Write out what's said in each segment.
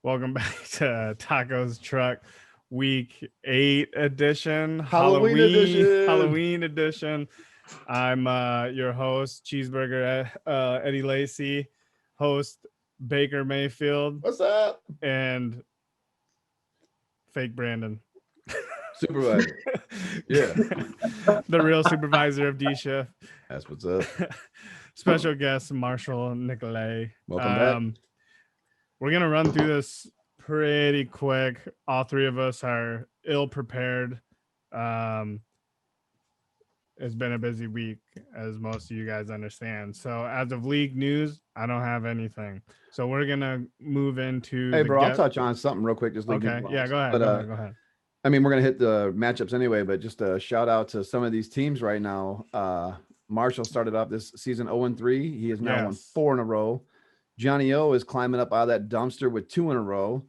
Welcome back to Tacos Truck Week 8 edition, Halloween edition. Halloween edition. I'm your host, Cheeseburger Eddie Lacy, host Baker Mayfield, What's up? and fake Brandon. Supervisor. Yeah. The real supervisor of D Shift. That's what's up. Special guest Marshall Nicolay. Welcome back. We're gonna run through this pretty quick. All three of us are ill prepared. It's been a busy week, as most of you guys understand. So, as of league news, I don't have anything. So we're gonna move into. Hey, bro, I'll touch on something real quick. Just okay. Yeah, go ahead. But, go ahead. I mean, we're gonna hit the matchups anyway, but just a shout out to some of these teams right now. Marshall started off this season 0-3. He has now won 4 in a row. Johnny O is climbing up out of that dumpster with 2 in a row.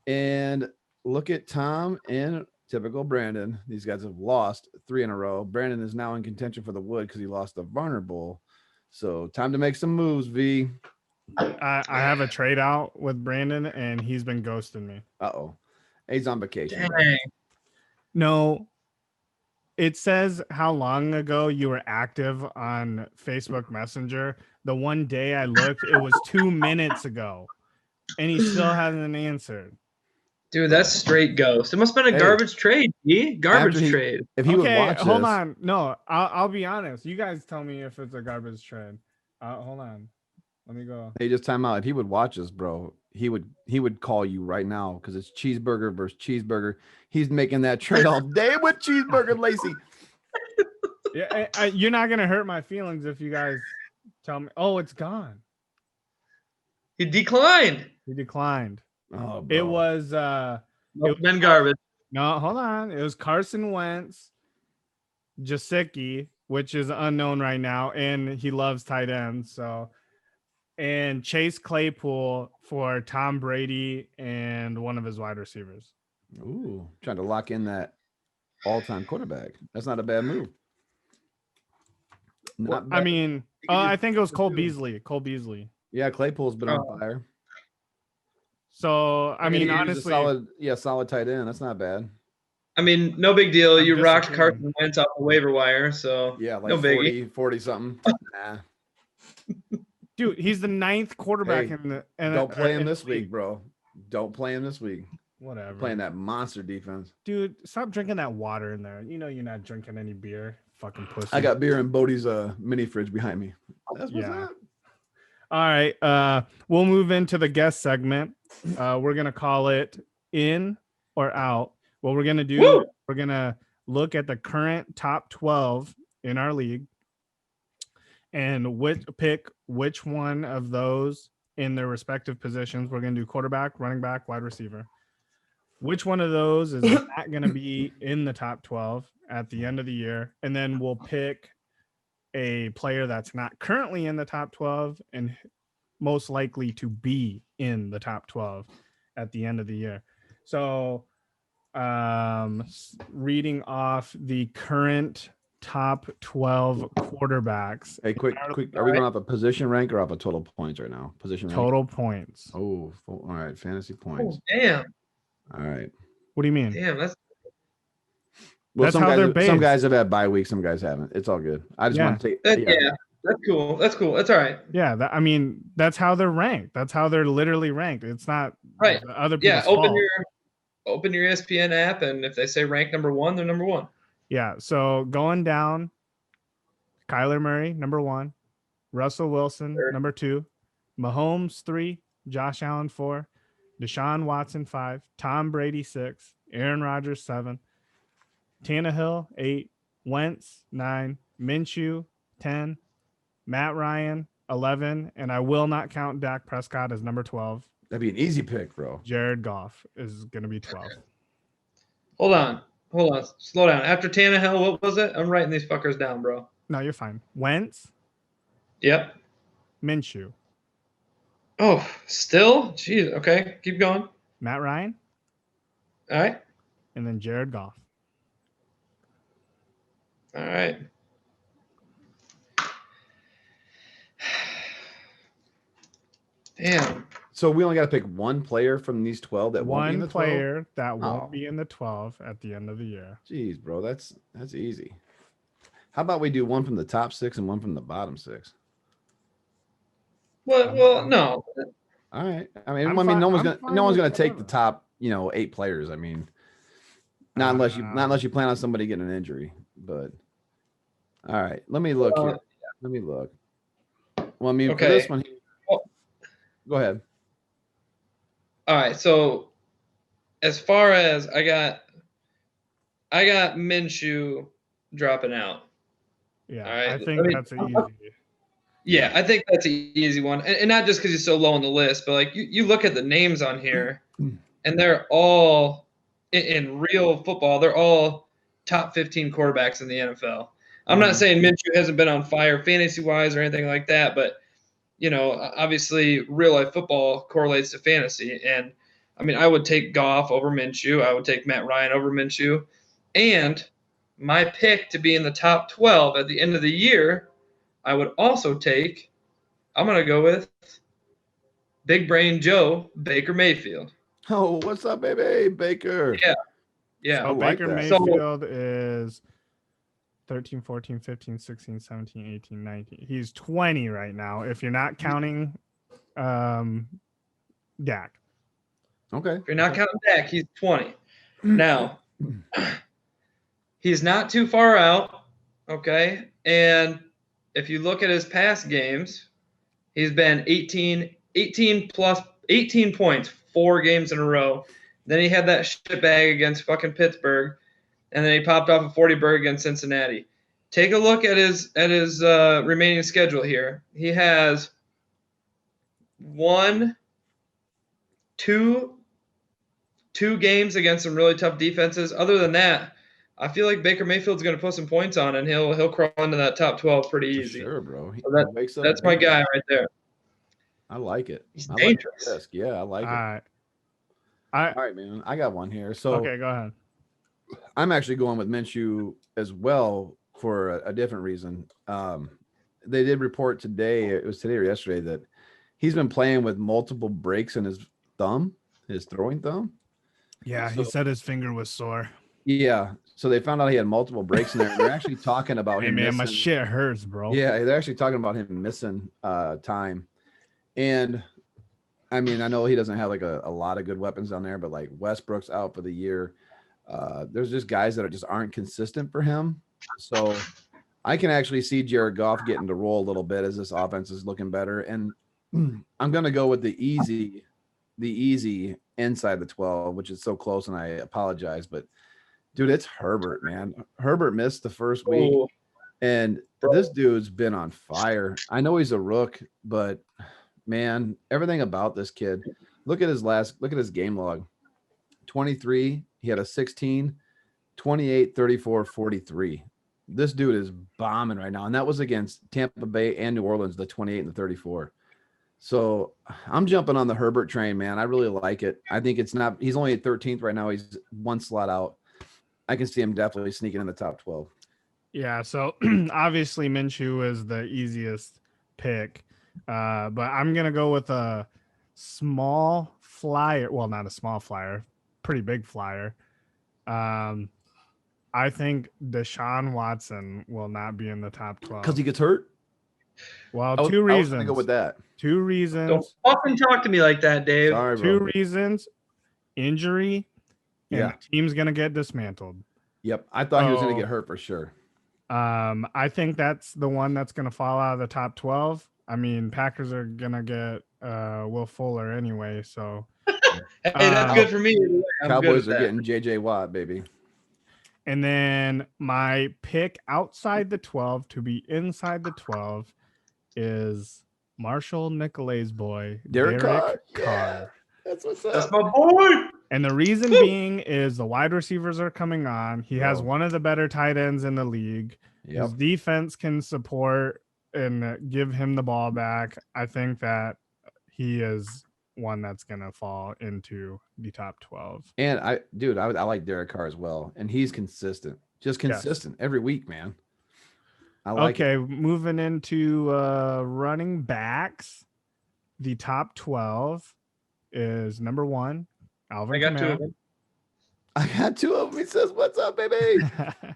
And look at Tom and typical Brandon. These guys have lost 3 in a row. Brandon is now in contention for the Wood because he lost the Varner Bowl. So time to make some moves, V. I have a trade out with Brandon, and he's been ghosting me. Uh-oh. He's on vacation. Dang. No. It says how long ago you were active on Facebook Messenger. The one day I looked, it was 2 minutes ago, and he still hasn't answered. Dude, that's straight ghost. It must have been a garbage trade, Garbage trade. If he would watch hold this, on. No, I'll be honest. You guys tell me if it's a garbage trade. Hold on. Let me go. Hey, just time out. If he would watch us, bro, he would call you right now because it's Cheeseburger versus Cheeseburger. He's making that trade all day with Cheeseburger Lacy. Yeah, you're not gonna hurt my feelings if you guys tell me. Oh, it's gone. He declined. He declined. Oh, bro. It was Then garbage. No, hold on. It was Carson Wentz, Jasicki, which is unknown right now, and he loves tight ends. So, and Chase Claypool for Tom Brady and one of his wide receivers. Ooh, trying to lock in that all-time quarterback. That's not a bad move. Not bad. I mean, I think it was Cole Beasley. Cole Beasley. Yeah, Claypool's been on fire. So, I mean, honestly, solid tight end. That's not bad. I mean, no big deal. You rocked Carson Wentz off the waiver wire, so yeah, like no biggie. 40 something. Nah. Dude, he's the 9th quarterback in the. Don't play him this week, bro. Don't play him this week. Whatever. Playing that monster defense. Dude, stop drinking that water in there. You know you're not drinking any beer. Fucking pussy. I got beer in Bodie's mini fridge behind me. That's what's up. All right. We'll move into the guest segment. We're gonna call it in or out. What we're gonna do, we're gonna look at the current top 12 in our league and pick which one of those in their respective positions. We're gonna do quarterback, running back, wide receiver. Which one of those is not gonna be in the top 12 at the end of the year? And then we'll pick a player that's not currently in the top 12 and most likely to be in the top 12 at the end of the year. So reading off the current top 12 quarterbacks. Hey, quick. Are we going off a position rank or off a total points right now? Position total rank? Points. Oh, all right. Fantasy points. Oh, damn. All right. What do you mean? Damn, that's some guys have had bye weeks, some guys haven't. It's all good. I just want to take that's cool. That's cool. That's all right. Yeah, that's how they're ranked. That's how they're literally ranked. It's not right. Other people's fault. Open your ESPN app, and if they say rank number 1, they're number 1. Yeah. So going down, Kyler Murray number 1, Russell Wilson number 2, Mahomes 3, Josh Allen 4, Deshaun Watson 5, Tom Brady 6, Aaron Rodgers 7, Tannehill 8, Wentz 9, Minshew 10, Matt Ryan 11, and I will not count Dak Prescott as number 12. That'd be an easy pick, bro. Jared Goff is going to be 12. Hold on. Slow down. After Tannehill, what was it? I'm writing these fuckers down, bro. No, you're fine. Wentz. Yep. Minshew. Oh, still? Jeez. Okay, keep going. Matt Ryan. All right. And then Jared Goff. All right. Damn. So we only got to pick one player from these 12 that won't be in One the 12? player that Oh. won't be in the 12 at the end of the year. Jeez, bro, that's easy. How about we do one from the top 6 and one from the bottom 6? Well, no. All right. I mean, I'm I mean, fine- no one's I'm gonna fine no one's with gonna take the whatever. top, 8 players. I mean, not unless you plan on somebody getting an injury. But all right, let me look here. Let me look. Well, I mean, for this one, Well, go ahead. all right. So as far as I got Minshew dropping out. Yeah, All right. I think that's an easy. Yeah, I think that's an easy one, and not just because he's so low on the list, but like you look at the names on here, and they're all in real football. They're all top 15 quarterbacks in the NFL. I'm not saying Minshew hasn't been on fire fantasy wise or anything like that, but obviously real life football correlates to fantasy, and I mean I would take Goff over Minshew. I would take Matt Ryan over Minshew, and my pick to be in the top 12 at the end of the year. I would also take, I'm going to go with Big Brain Joe, Baker Mayfield. Oh, what's up, baby? Baker. Yeah. So like Baker that. Mayfield is 13, 14, 15, 16, 17, 18, 19. He's 20 right now, if you're not counting Dak. Okay. If you're not counting Dak, he's 20. Now, he's not too far out, okay? And if you look at his past games, he's been 18 points, 4 games in a row. Then he had that shit bag against fucking Pittsburgh, and then he popped off a 40-burger against Cincinnati. Take a look at his remaining schedule here. He has 2 games against some really tough defenses. Other than that, I feel like Baker Mayfield's going to put some points on, and he'll crawl into that top 12 pretty easy. Sure, bro. So that's my guy right there. I like it. He's I dangerous. Like the risk. Yeah, I like it. All right, man. I got one here. So okay, go ahead. I'm actually going with Minshew as well for a different reason. They did report today, it was today or yesterday, that he's been playing with multiple breaks in his thumb, his throwing thumb. Yeah, he said his finger was sore. Yeah. So they found out he had multiple breaks in there. They're actually talking about Hey him. man, missing, my shit hurts, bro. Yeah, they're actually talking about him missing time. And I mean, I know he doesn't have like a lot of good weapons down there, but like Westbrook's out for the year. There's just guys that just aren't consistent for him. So I can actually see Jared Goff getting to roll a little bit as this offense is looking better. And I'm going to go with the easy inside the 12, which is so close. And I apologize, but dude, it's Herbert, man. Herbert missed the first week. Ooh. And this dude's been on fire. I know he's a rook, but man, everything about this kid. Look at his game log. 23, he had a 16, 28, 34, 43. This dude is bombing right now. And that was against Tampa Bay and New Orleans, the 28 and the 34. So I'm jumping on the Herbert train, man. I really like it. I think he's only at 13th right now. He's one slot out. I can see him definitely sneaking in the top 12. Yeah, so obviously Minshew is the easiest pick. But I'm going to go with a small flyer. Well, not a small flyer, pretty big flyer. I think Deshaun Watson will not be in the top 12. Because he gets hurt? Well, two reasons. I was gonna go with that. 2 reasons. Don't fucking talk to me like that, Dave. Sorry, 2 bro. reasons. Injury. And Yeah. the team's going to get dismantled. Yep. I thought he was going to get hurt for sure. I think that's the one that's going to fall out of the top 12. I mean, Packers are going to get Will Fuller anyway, so Hey, that's good for me. I'm Cowboys are getting JJ Watt, baby. and then my pick outside the 12 to be inside the 12 is Marshall Nicolai's boy, Derek Carr. Carr. Yeah, that's what's up. That's my boy. And the reason being is the wide receivers are coming on. He has one of the better tight ends in the league. Yep. His defense can support and give him the ball back. I think that he is one that's going to fall into the top 12. And I like Derek Carr as well. And he's consistent, just consistent every week, man. I like it. Moving into running backs, the top 12. is number 1, Alvin I got 2 of Kamara. them. I got 2 of them. He says, "What's up, baby?"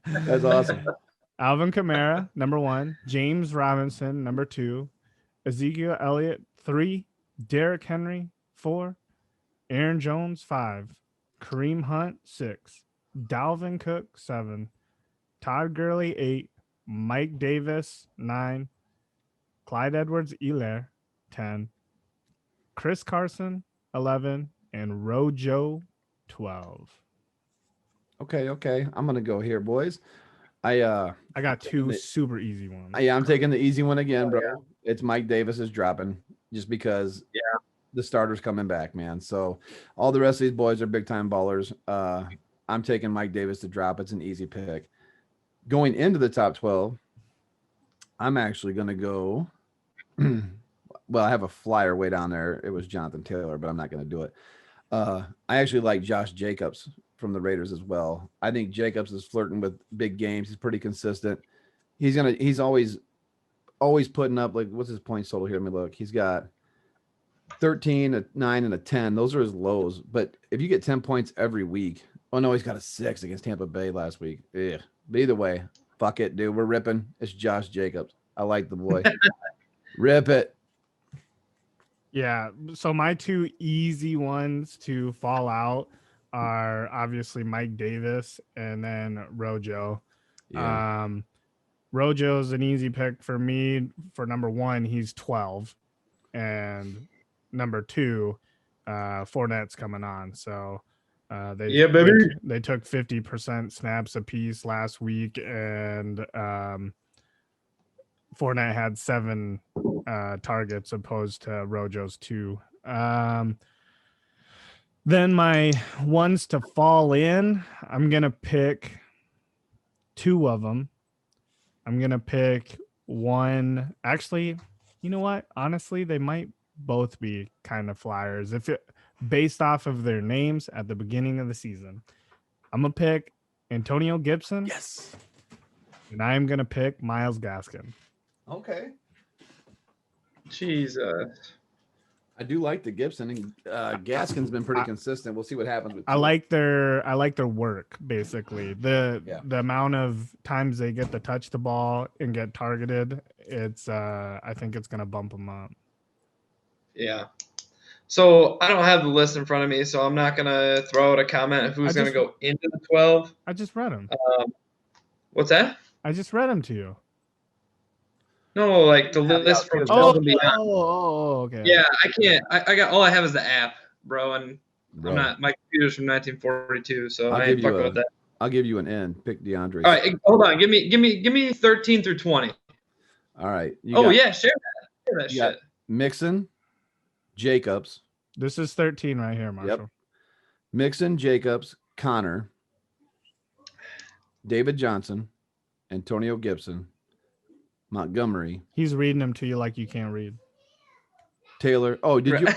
That's awesome. Alvin Kamara, number 1. James Robinson, number 2. Ezekiel Elliott, 3. Derrick Henry, 4. Aaron Jones, 5. Kareem Hunt, 6. Dalvin Cook, 7. Todd Gurley, 8. Mike Davis, 9. Clyde Edwards-Helaire, 10. Chris Carson, 11. And Rojo, 12. Okay. I'm gonna go here, boys. I got 2 super easy ones. I'm taking the easy one again, bro. Yeah. It's Mike Davis is dropping just because the starter's coming back, man. So all the rest of these boys are big time ballers. I'm taking Mike Davis to drop. It's an easy pick. Going into the top 12, I'm actually gonna go. Well, I have a flyer way down there. It was Jonathan Taylor, but I'm not gonna do it. I actually like Josh Jacobs from the Raiders as well. I think Jacobs is flirting with big games. He's pretty consistent. He's always putting up, like, what's his points total here? Let me look. He's got 13, a 9, and a 10. Those are his lows. But if you get 10 points every week, oh no, he's got a 6 against Tampa Bay last week. Yeah. But either way, fuck it, dude. We're ripping. It's Josh Jacobs. I like the boy. Rip it. Yeah. So my 2 easy ones to fall out are obviously Mike Davis and then Rojo. Yeah. Rojo's an easy pick for me. For number 1, he's 12. And number 2, Fournette's coming on. So they took 50% snaps apiece last week, and Fournette had 7 targets opposed to Rojo's 2. Then my ones to fall in, I'm going to pick 2 of them. I'm going to pick one. Actually, you know what? Honestly, they might both be kind of flyers based off of their names at the beginning of the season. I'm going to pick Antonio Gibson. Yes. And I'm going to pick Myles Gaskin. Okay. Jesus. I do like the Gibson, and Gaskin's been pretty consistent. We'll see what happens with. I like their work, basically. The amount of times they get to touch the ball and get targeted. It's I think it's gonna bump them up. Yeah. So I don't have the list in front of me, so I'm not gonna throw out a comment of who's gonna go into the 12. I just read them. What's that? I just read them to you. No, like the list from 12 and beyond. Okay. Yeah, I can't. I got all I have is the app, bro, and I'm not. My computer's from 1942, so I ain't fucking with that. I'll give you an N. Pick DeAndre. All right, hold on. Give me 13 through 20. All right. Yeah, share that shit. Mixon, Jacobs. This is 13 right here, Marshall. Yep. Mixon, Jacobs, Connor, David Johnson, Antonio Gibson, Montgomery. He's reading them to you like you can't read. Taylor. Oh, did you?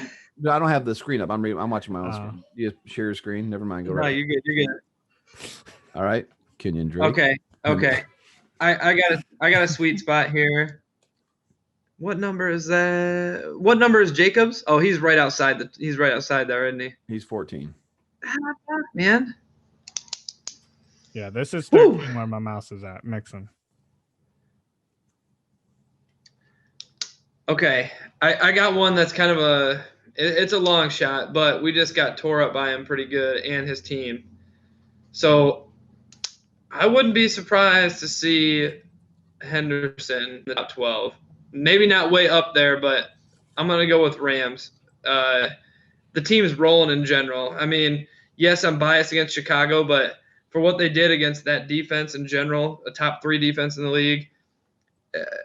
I don't have the screen up. I'm watching my own screen. You just share your screen. Never mind. Go right. No, you're good. You're good. All right. Kenyon Drake. Okay. I got a sweet spot here. What number is that? What number is Jacobs? Oh, he's right outside there, isn't he? He's 14. Man. Yeah, this is 13 where my mouse is at. Mixon. Okay, I got one that's kind of it's a long shot, but we just got tore up by him pretty good and his team. So I wouldn't be surprised to see Henderson in the top 12. Maybe not way up there, but I'm going to go with Rams. The team's rolling in general. I mean, yes, I'm biased against Chicago, but for what they did against that defense in general, a top 3 defense in the league,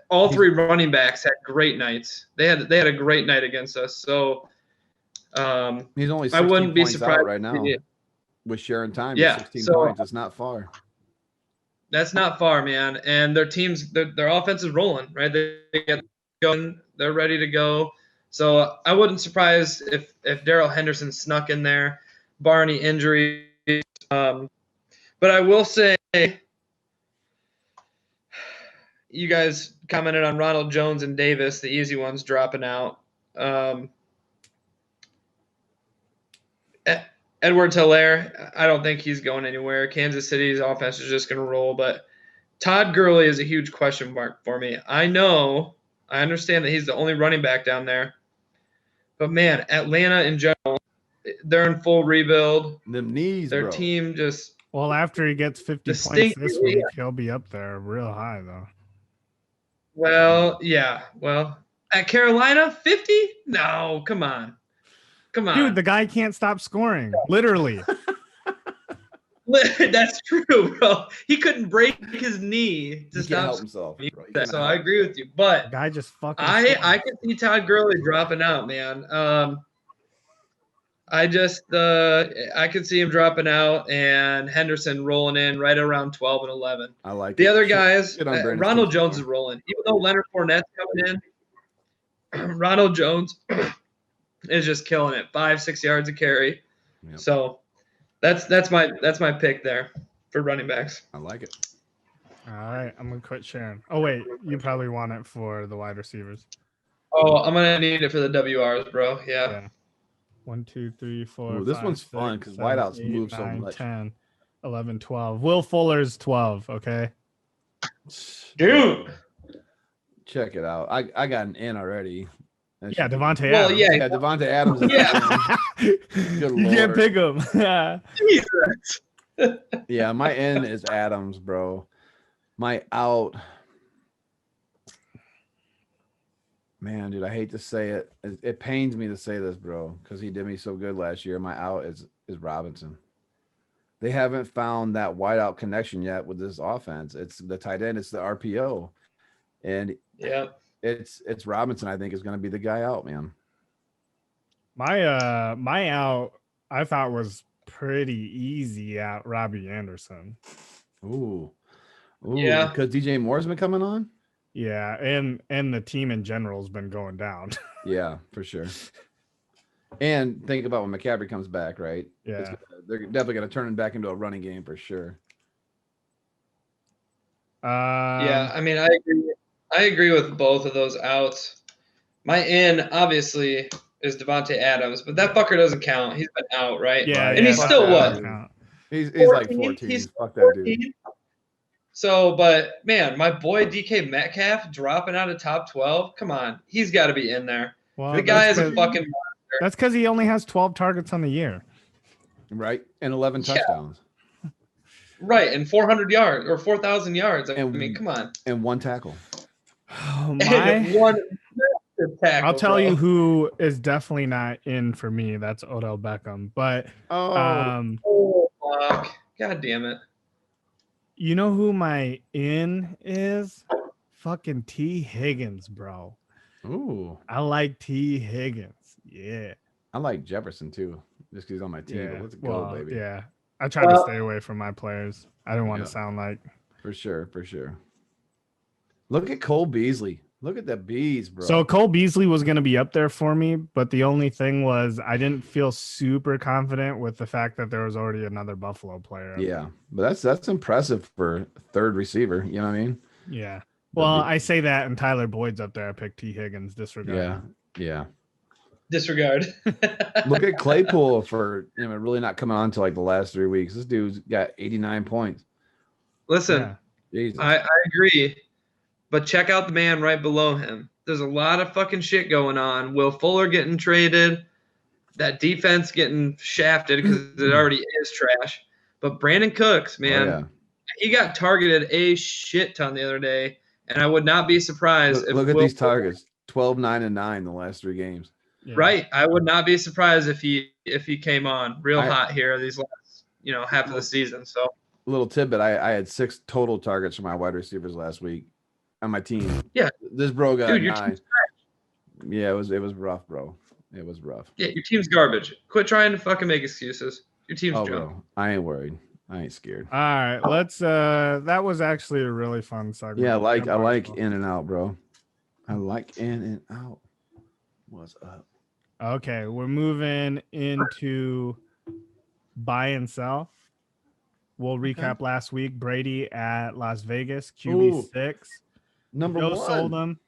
all 3 running backs had great nights. They had a great night against us. So he's only 16 I wouldn't be points surprised out right now with sharing time. Yeah, 16 points. It's not far. That's not far, man. And their teams, their offense is rolling, right? They get going. They're ready to go. So I wouldn't surprise if Darrell Henderson snuck in there, bar any injuries. But I will say, you guys commented on Ronald Jones and Davis, the easy ones dropping out. Edwards Hilaire, I don't think he's going anywhere. Kansas City's offense is just going to roll, but Todd Gurley is a huge question mark for me. I understand that he's the only running back down there, but man, Atlanta in general, they're in full rebuild. Them knees, Their bro. team just Well, after he gets 50 points Distinct- this week, he'll be up there real high, though. well, yeah. Well, at Carolina, 50? No, come on. Dude, the guy can't stop scoring. Literally. That's true, bro. He couldn't break his knee to He can't stop. help himself. Bro. He can't So help I agree with you, but The guy just fucking I can see Todd Gurley dropping out, man. I could see him dropping out and Henderson rolling in right around 12 and 11. I like The it. other guys, shit on Brandon Ronald Stinson Jones is rolling. Even though Leonard Fournette's coming in, Ronald Jones is just killing it. 5-6 yards a carry. Yep. So that's my pick there for running backs. I like it. All right, I'm gonna quit sharing. Oh wait, you probably want it for the wide receivers. Oh, I'm gonna need it for the WRs, bro. Yeah. 1, 2, 3, 4. Ooh, this 5, one's 6, fun 'cause 7, wideouts 8, move so 9, much. 10, 11, 12. Will Fuller's 12. Okay. Dude. Check it out. I got an in already. That Yeah, should be- Devontae. Well, Adams. yeah. Yeah, Devontae Adams. Is Yeah. Good You can't Lord. pick him. Yeah. Jesus. Yeah, my in is Adams, bro. My out. Man, dude, I hate to say it. It pains me to say this, bro, because he did me so good last year. My out is Robinson. They haven't found that wideout connection yet with this offense. It's the tight end, it's the RPO. And Yeah. it's Robinson, I think, is going to be the guy out, man. My out I thought was pretty easy at Robbie Anderson. Ooh. Yeah. Because DJ Moore's been coming on? Yeah, and the team in general has been going down. Yeah, for sure. And think about when McCaffrey comes back, right? Yeah. They're definitely going to turn it back into a running game for sure. Yeah, I mean, I agree with both of those outs. My in obviously is Devontae Adams, but that fucker doesn't count. He's been out, right? Yeah, And he's fuck still that what? dude. He's like 14. He's Fuck that dude. 14. So, but man, my boy DK Metcalf dropping out of top 12. Come on, he's got to be in there. Well, The guy is that's a fucking. That's because he only has 12 targets on the year. Right? And 11 Yeah. touchdowns. Right, and 400 yards or 4,000 yards. I And- mean, come on. And 1 tackle. Oh, And one massive tackle, I'll tell bro. you who is definitely not in for me. That's Odell Beckham. But Oh, Oh, fuck. God damn it. you know who my in is? Fucking T. Higgins, bro. ooh. I like T. Higgins. Yeah. I like Jefferson too. Just because he's on my team. Yeah. But let's go, Well, baby. yeah. I try to Well- stay away from my players. I don't want Yeah. to sound like For sure. For sure. Look at Cole Beasley. Look at the bees, bro. So Cole Beasley was going to be up there for me, but the only thing was I didn't feel super confident with the fact that there was already another Buffalo player. yeah. But that's impressive for third receiver. You know what I mean? Yeah. The Well, Be- I say that, and Tyler Boyd's up there. I picked T. Higgins. Disregard. Yeah. Yeah. Disregard. Look at Claypool for really not coming on until like the last 3 weeks. This dude's got 89 points. Listen, Yeah. Jesus. I agree, but check out the man right below him. There's a lot of fucking shit going on. Will Fuller getting traded, that defense getting shafted because it already is trash. But Brandon Cooks, man, Oh, yeah. he got targeted a shit ton the other day, and I would not be surprised if Look at Will these Fuller- targets. 12, 9, and 9 the last 3 games. Yeah. Right, I would not be surprised if he came on real I- hot here these last half of the season. So Little tidbit, I had 6 total targets for my wide receivers last week on my team. Yeah. This bro got Dude, your 9. team's Yeah, it was rough, bro. It was rough. yeah, your team's garbage. Quit trying to fucking make excuses. Your team's Oh, junk. bro. I ain't worried. I ain't scared. All right. Let's. That was actually a really fun segment. Yeah, I like Marshall. in and out, bro. I like in and out. What's up? Okay, we're moving into buy and sell. We'll recap last week. Brady at Las Vegas, QB6. Number Joe 1. sold him.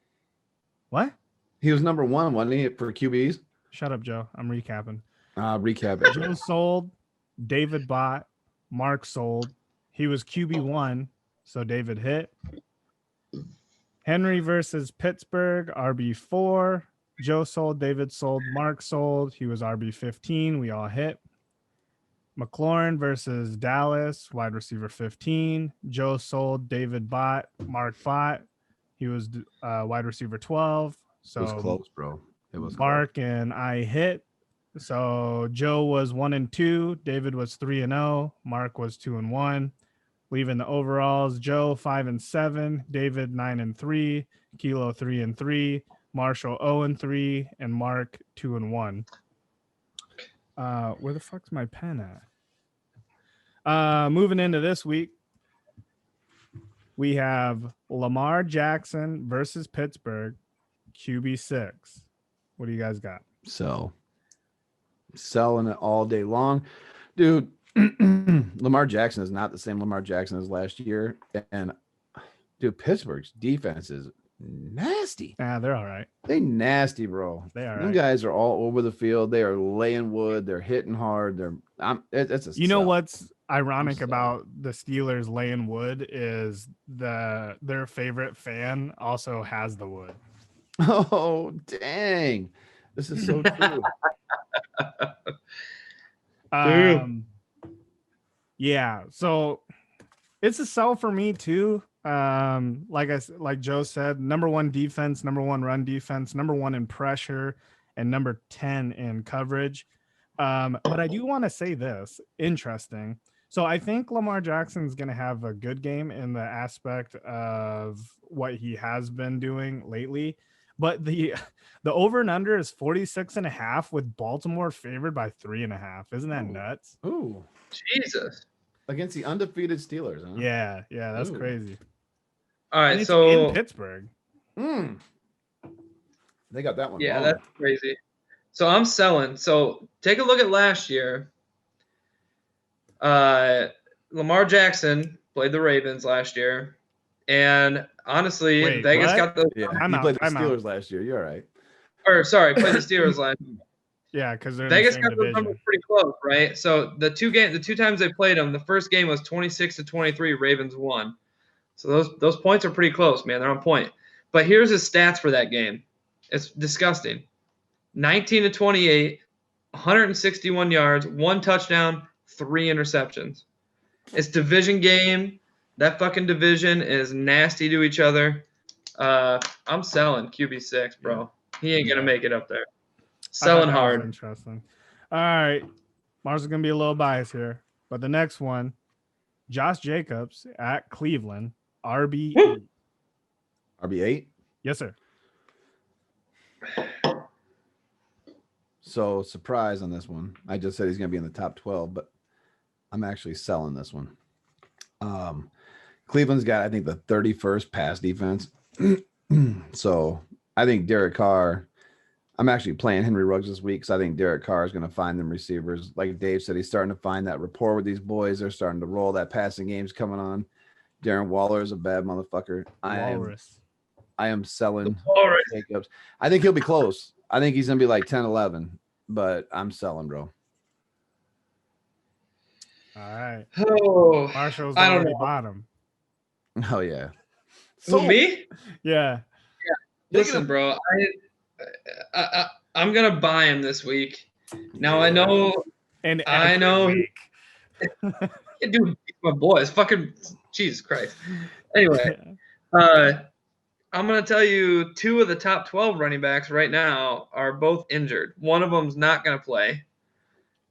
What? He was number 1, wasn't he, for QBs? Shut up, Joe. I'm recapping. Recap it. Joe sold David bought, Mark sold. He was QB1, so David hit. Henry versus Pittsburgh, RB4. Joe sold, David sold, Mark sold. He was RB15. We all hit. McLaurin versus Dallas, wide receiver 15. Joe sold, David bought, Mark bought. He was wide receiver 12. So it was close, bro. It was Mark close. and I hit. So Joe was 1-2. David was 3-0. Mark was 2-1. Leaving the overalls, Joe 5-7, David 9-3, Kilo 3-3, Marshall 0-3, and Mark 2-1. Where the fuck's my pen at? Moving into this week, we have Lamar Jackson versus Pittsburgh, QB6. What do you guys got? So selling it all day long, dude. Lamar Jackson is not the same Lamar Jackson as last year, and dude, Pittsburgh's defense is nasty. Yeah, they're all right. They nasty, bro. They are. Them Right. guys are all over the field. They are laying wood. They're hitting hard. It's a You know sell. what's ironic sell. about the Steelers laying wood is their favorite fan also has the wood. Oh dang, this is so true. Yeah, so it's a sell for me too. Like Joe said, number 1 defense, number 1 run defense, number 1 in pressure, and number 10 in coverage. But I do want to say this interesting. So I think Lamar Jackson's going to have a good game in the aspect of what he has been doing lately. But the over and under is 46.5 with Baltimore favored by 3.5. Isn't that nuts? Ooh, Jesus. against the undefeated Steelers, huh? Yeah, that's Ooh. crazy. All And right, it's so in Pittsburgh. They got that one. yeah, wrong. that's crazy. So I'm selling. So take a look at last year. Lamar Jackson played the Ravens last year, and honestly, Wait, Vegas what? got the Yeah, I'm he out, played the I'm out. Steelers last year. You're all right. or sorry, played the Steelers last year. Yeah, because they're Vegas in the got same those division. numbers pretty close, right? So the two times they played them, the first game was 26-23, Ravens won. So those points are pretty close, man. They're on point. But here's his stats for that game. It's disgusting. 19-28, 161 yards, 1 touchdown, 3 interceptions. It's division game. That fucking division is nasty to each other. I'm selling QB6, bro. He ain't gonna make it up there. Selling I thought that was hard. interesting. All right. Mars is going to be a little biased here. But the next one, Josh Jacobs at Cleveland, RB8. RB8. Yes, sir. So surprise on this one. I just said he's going to be in the top 12, but I'm actually selling this one. Cleveland's got, I think, the 31st pass defense. So I think Derek Carr. I'm actually playing Henry Ruggs this week because I think Derek Carr is going to find them receivers. Like Dave said, he's starting to find that rapport with these boys. They're starting to roll. That passing game's coming on. Darren Waller is a bad motherfucker. Walrus. I am selling Walrus. Jacobs. I think he'll be close. I think he's going to be like 10-11, but I'm selling, bro. All right. Oh, Marshall's I don't already know. bottom. Oh, yeah. So me? Yeah. Listen, bro. I'm gonna buy him this week. Now I know, And I every know, week. dude, my boys, fucking Jesus Christ. Anyway, I'm gonna tell you, 2 of the top 12 running backs right now are both injured. One of them's not gonna play,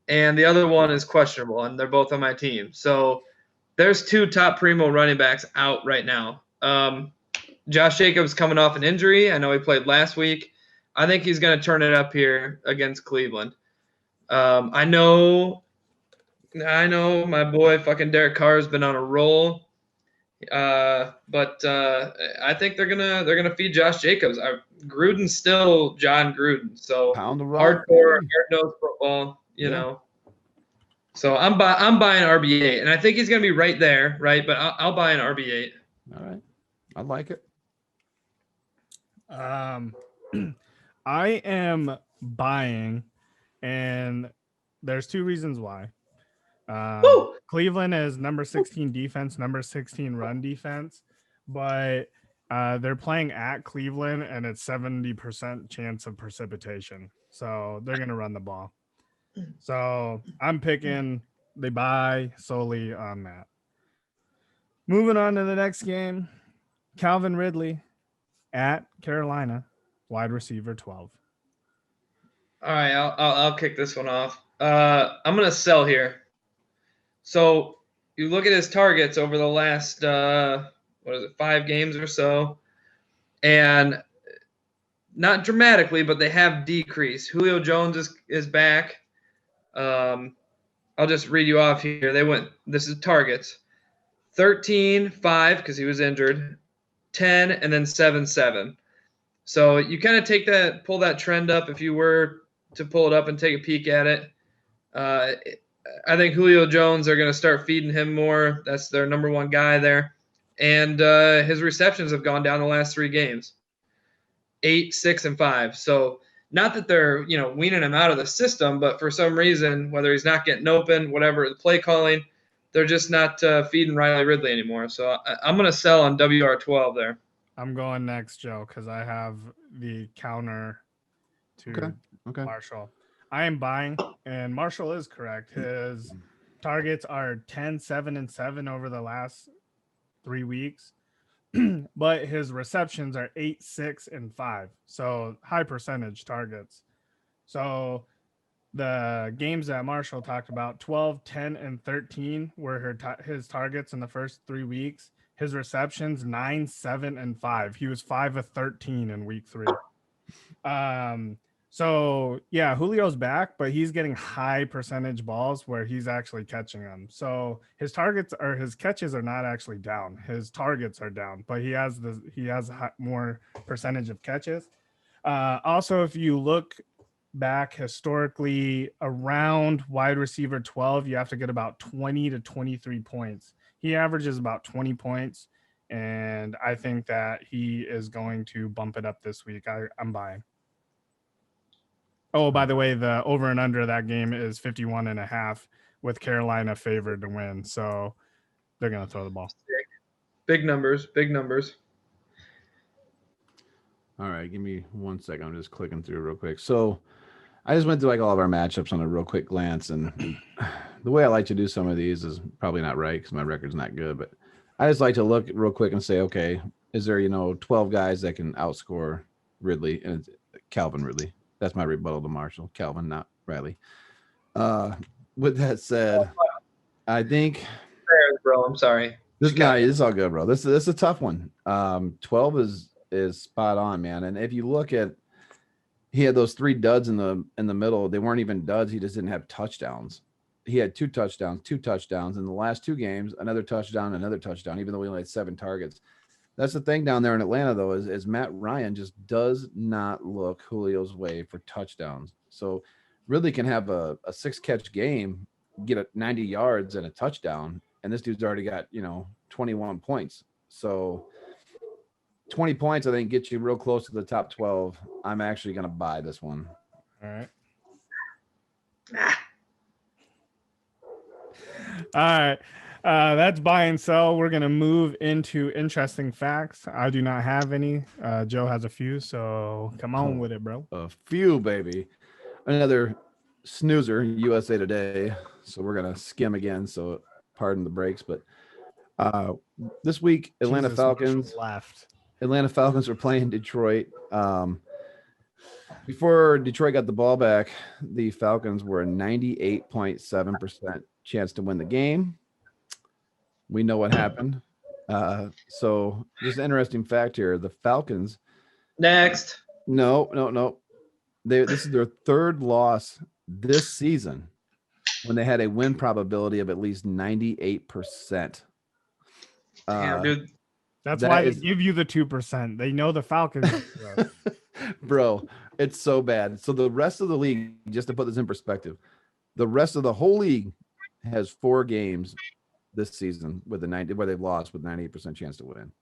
and the other one is questionable, and they're both on my team. So there's 2 top primo running backs out right now. Josh Jacobs coming off an injury. I know he played last week. I think he's going to turn it up here against Cleveland. I know my boy fucking Derek Carr has been on a roll. But I think they're gonna feed Josh Jacobs. Gruden's still John Gruden, so Pound the rock. hardcore, hard-nosed football, you Yeah. know. So I'm buying RB8, and I think he's gonna be right there, right? But I'll buy an RB8. All right. I like it. I am buying, and there's 2 reasons why. Woo! Cleveland is number 16 defense, number 16 run defense, but they're playing at Cleveland and it's 70% chance of precipitation. So they're going to run the ball. So I'm picking they buy solely on that. Moving on to the next game, Calvin Ridley at Carolina, wide receiver 12. All right, I'll kick this one off. I'm gonna sell here. So you look at his targets over the last 5 games or so, and not dramatically, but they have decreased. Julio Jones is back. I'll just read you off here. This is targets. 13, 5 because he was injured, 10, and then 7, 7. So you kind of pull that trend up if you were to pull it up and take a peek at it. I think Julio Jones are going to start feeding him more. That's their number one guy there. And his receptions have gone down the last 3 games, 8, 6, and 5. So not that they're, weaning him out of the system, but for some reason, whether he's not getting open, whatever, the play calling, they're just not feeding Riley Ridley anymore. So I'm going to sell on WR12 there. I'm going next, Joe, because I have the counter to Marshall. I am buying, and Marshall is correct. His targets are 10, 7, and 7 over the last 3 weeks, but his receptions are 8, 6, and 5. So high percentage targets. So the games that Marshall talked about, 12, 10, and 13 were his targets in the first 3 weeks. His receptions 9, 7, and 5. He was 5 of 13 in week 3. So yeah, Julio's back, but he's getting high percentage balls where he's actually catching them. So his catches are not actually down. His targets are down, but he has more percentage of catches. Also, if you look back historically around wide receiver 12, you have to get about 20 to 23 points. He averages about 20 points, and I think that he is going to bump it up this week. I'm buying. Oh, by the way, the over and under that game is 51.5 with Carolina favored to win. So they're going to throw the ball. Big numbers. All right, give me 1 second. I'm just clicking through real quick. So I just went through all of our matchups on a real quick glance, and the way I like to do some of these is probably not right because my record's not good, but I just like to look real quick and say, okay, is there 12 guys that can outscore Ridley, and it's Calvin Ridley. That's my rebuttal to Marshall. Calvin, not Riley. With that said, I think bro, I'm sorry. This is all good, bro. This is a tough one. 12 is spot on, man. And if you look at, he had those 3 duds in the middle. They weren't even duds. He just didn't have touchdowns. He had 2 touchdowns in the last 2 games, another touchdown, even though he only had 7 targets. That's the thing down there in Atlanta, though, is Matt Ryan just does not look Julio's way for touchdowns. So Ridley can have a 6-catch game, get 90 yards and a touchdown, and this dude's already got 21 points. So 20 points, I think, gets you real close to the top 12. I'm actually going to buy this one. All right. All right. That's buy and sell. We're going to move into interesting facts. I do not have any. Joe has a few, so come on with it, bro. A few, baby. Another snoozer, USA Today. So we're going to skim again, so pardon the breaks. But this week, Atlanta Falcons were playing Detroit. Before Detroit got the ball back, the Falcons were a 98.7% chance to win the game. We know what happened. So just an interesting fact here. The Falcons. Next. No. This is their 3rd loss this season when they had a win probability of at least 98%. Damn, dude. That's why they give you the 2%. They know the Falcons. Bro, it's so bad. So the rest of the league, just to put this in perspective, the rest of the whole league has 4 games this season with where they've lost with 98% chance to win.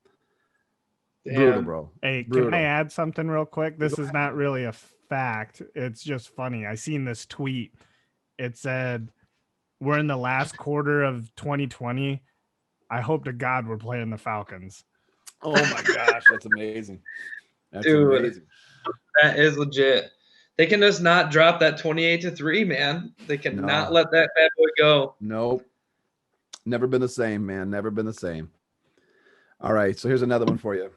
Damn. Brutal, bro. Hey, can I add something real quick? This is not really a fact. It's just funny. I seen this tweet. It said we're in the last quarter of 2020. I hope to God we're playing the Falcons. Oh my gosh, that's amazing. That's Dude. amazing. That is legit. They can just not drop that 28-3, man. They cannot No. let that bad boy go. Nope. Never been the same, man. Never been the same. All right, so here's another one for you.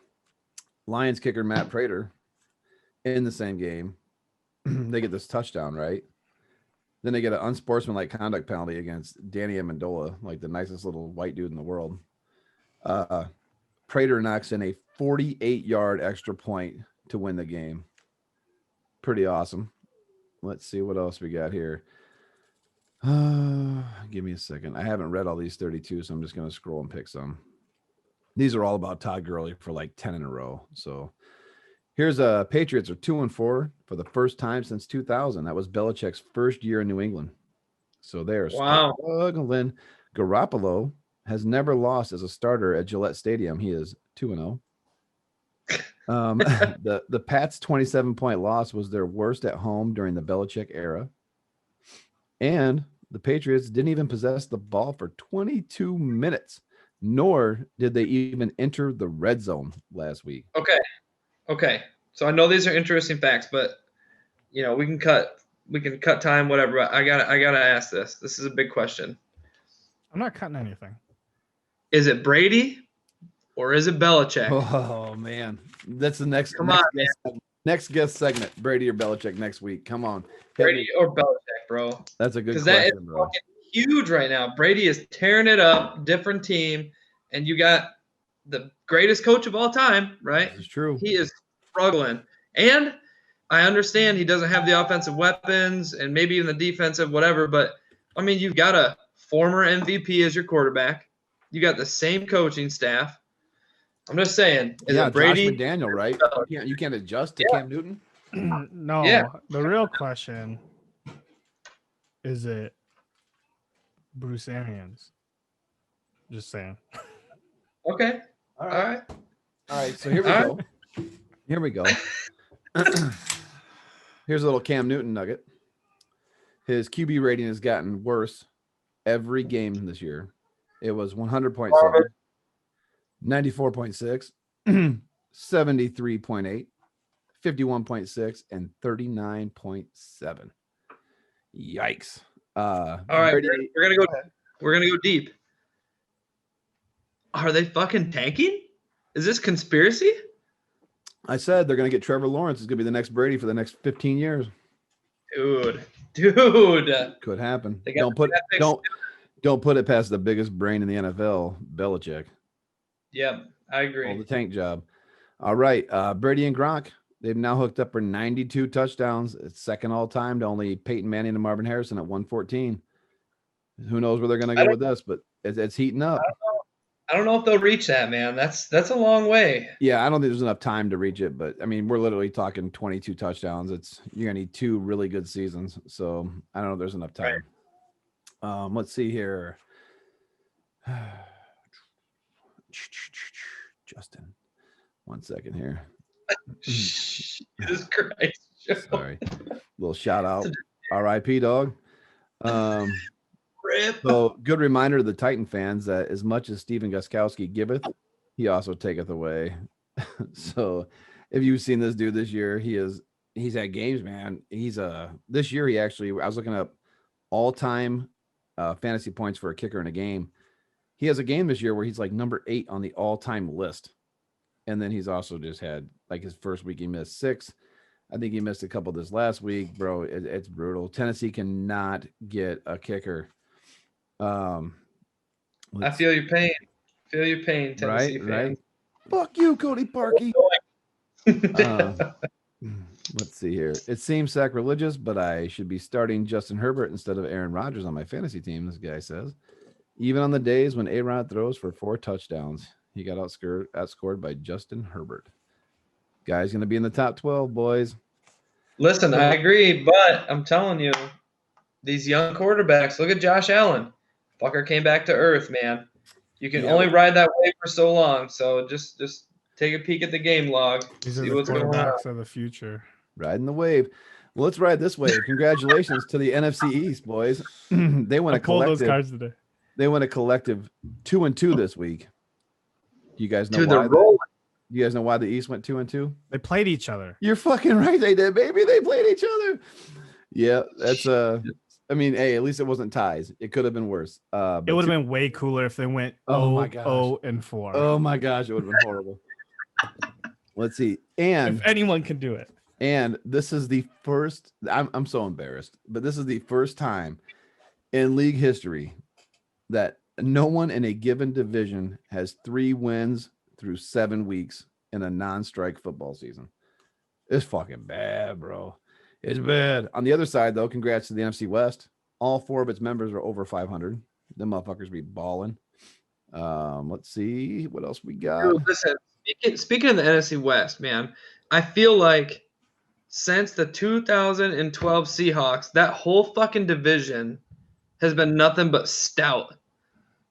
Lions kicker Matt Prater in the same game. They get this touchdown, right? Then they get an unsportsmanlike conduct penalty against Danny Amendola, like the nicest little white dude in the world. Prater knocks in a 48-yard extra point to win the game. Pretty awesome. Let's see what else we got here. Give me a second. I haven't read all these 32, so I'm just going to scroll and pick some. These are all about Todd Gurley for like 10 in a row. So here's Patriots are 2-4 for the first time since 2000. That was Belichick's first year in New England. So they're struggling. Garoppolo has never lost as a starter at Gillette Stadium. He is 2-0. The Pats' 27-point loss was their worst at home during the Belichick era. And the Patriots didn't even possess the ball for 22 minutes, nor did they even enter the red zone last week. Okay. So I know these are interesting facts, but we can cut time, whatever. But I gotta ask this. This is a big question. I'm not cutting anything. Is it Brady or is it Belichick? Oh man, that's the next. Next guest segment. Brady or Belichick next week. Come on, Brady or Belichick, bro. That's a good question, that is bro. fucking huge right now. Brady is tearing it up. Different team, and you got the greatest coach of all time, right? It's true. He is struggling, and I understand he doesn't have the offensive weapons and maybe even the defensive, whatever. But I mean, you've got a former MVP as your quarterback. You got the same coaching staff. I'm just saying. Is it Brady? Josh McDaniel, right? You can't adjust to Cam Newton. No. Yeah. The real question is it Bruce Arians? Just saying. Okay. All right. All right. So here we go. Here we go. Here's a little Cam Newton nugget. His QB rating has gotten worse every game this year. It was 100.7, 94.6, 73.8, 51.6, and 39.7. Yikes. All right, Brady, we're gonna go deep. Are they fucking tanking? Is this conspiracy? I said they're going to get Trevor Lawrence. It's going to be the next Brady for the next 15 years. Dude. Could happen. They got Don't put it past the biggest brain in the NFL, Belichick. Yeah, I agree. All the tank job. All right. Brady and Gronk, they've now hooked up for 92 touchdowns. It's second all time to only Peyton Manning and Marvin Harrison at 114. Who knows where they're going to go with this, but it's heating up. I don't know if they'll reach that, man. That's a long way. Yeah, I don't think there's enough time to reach it, but I mean, we're literally talking 22 touchdowns. You're going to need 2 really good seasons. So I don't know if there's enough time. Right. Let's see here. Justin, 1 second here. Jesus Christ. Sorry. Little shout out. RIP, dog. Rip. So good reminder to the Titan fans that as much as Stephen Gostkowski giveth, he also taketh away. So if you've seen this dude this year, he's at games, man. This year I was looking up all-time fantasy points for a kicker in a game. He has a game this year where he's like number 8 on the all-time list. And then he's also just had like his first week he missed 6. I think he missed a couple this last week, bro. It's brutal. Tennessee cannot get a kicker. I feel your pain. Tennessee fans. Right. Fuck you, Cody Parkey. Let's see here. It seems sacrilegious, but I should be starting Justin Herbert instead of Aaron Rodgers on my fantasy team, this guy says. Even on the days when A-Rod throws for 4 touchdowns, he got outscored by Justin Herbert. Guy's going to be in the top 12, boys. Listen, I agree, but I'm telling you, these young quarterbacks, look at Josh Allen. Fucker came back to earth, man. You can only ride that wave for so long. So just take a peek at the game log. These are the quarterbacks of the future. Riding the wave. Well, let's ride this way. Congratulations to the NFC East, boys. They went I a pulled those collective. cards today. They went a collective 2-2 this week. Do you guys know To why? the roll. Do you guys know why the East went 2-2? They played each other. You're fucking right. They did, baby. They played each other. Yeah, that's I mean, hey, at least it wasn't ties. It could have been worse. But It would have been way cooler if they went Oh my 0-4. Oh my gosh, it would have been horrible. Let's see. And If anyone can do it. And this is the first, I'm so embarrassed, but this is the first time in league history that no one in a given division has 3 wins through 7 weeks in a non-strike football season. It's fucking bad, bro. It's bad. On the other side, though, congrats to the NFC West. All 4 of its members are over 500. Them motherfuckers be balling. Let's see what else we got. Dude, listen, speaking of the NFC West, man, I feel like since the 2012 Seahawks, that whole fucking division has been nothing but stout.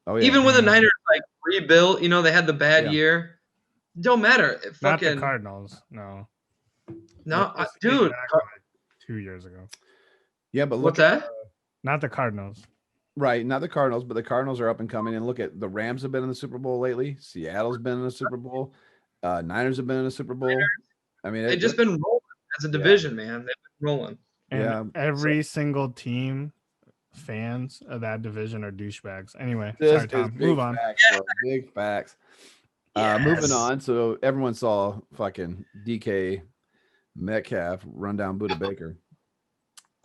Oh yeah. Even when the Niners like rebuilt, they had the bad year. Don't matter. Not the Cardinals. No. No, This dude. back like 2 years ago. Yeah, but look What's that? Not the Cardinals. Right, not the Cardinals, but the Cardinals are up and coming. And look at the Rams have been in the Super Bowl lately. Seattle's been in the Super Bowl. Niners have been in the Super Bowl. I mean, They've just been rolling as a division, man. They've been rolling. And Yeah. every single team fans of that division are douchebags. Anyway, this sorry, is Tom. big Move on. facts, bro. Big facts. Moving Yes. on. So everyone saw fucking DK Metcalf run down Buda Baker.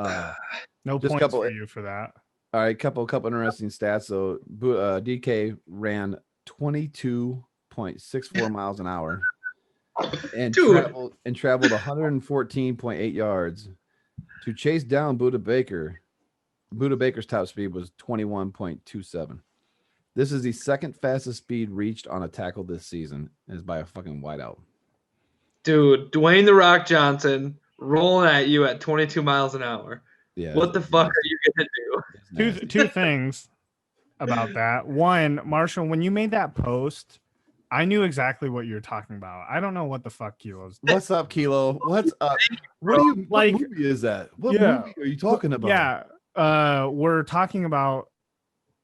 No just points couple- for you for that. All right, couple interesting stats. So DK ran 22.64 miles an hour and Dude. traveled 114.8 yards to chase down Buda Baker. Buda Baker's top speed was 21.27. This is the second fastest speed reached on a tackle this season, and is by a fucking wideout. Dude, Dwayne the Rock Johnson rolling at you at 22 miles an hour. Yeah. What the fuck are you gonna do? Two things about that. One, Marshall, when you made that post, I knew exactly what you were talking about. I don't know what the fuck Kilo's. What's up, Kilo? What's up? What Like- movie is that? What Yeah. movie are you talking about? Yeah, we're talking about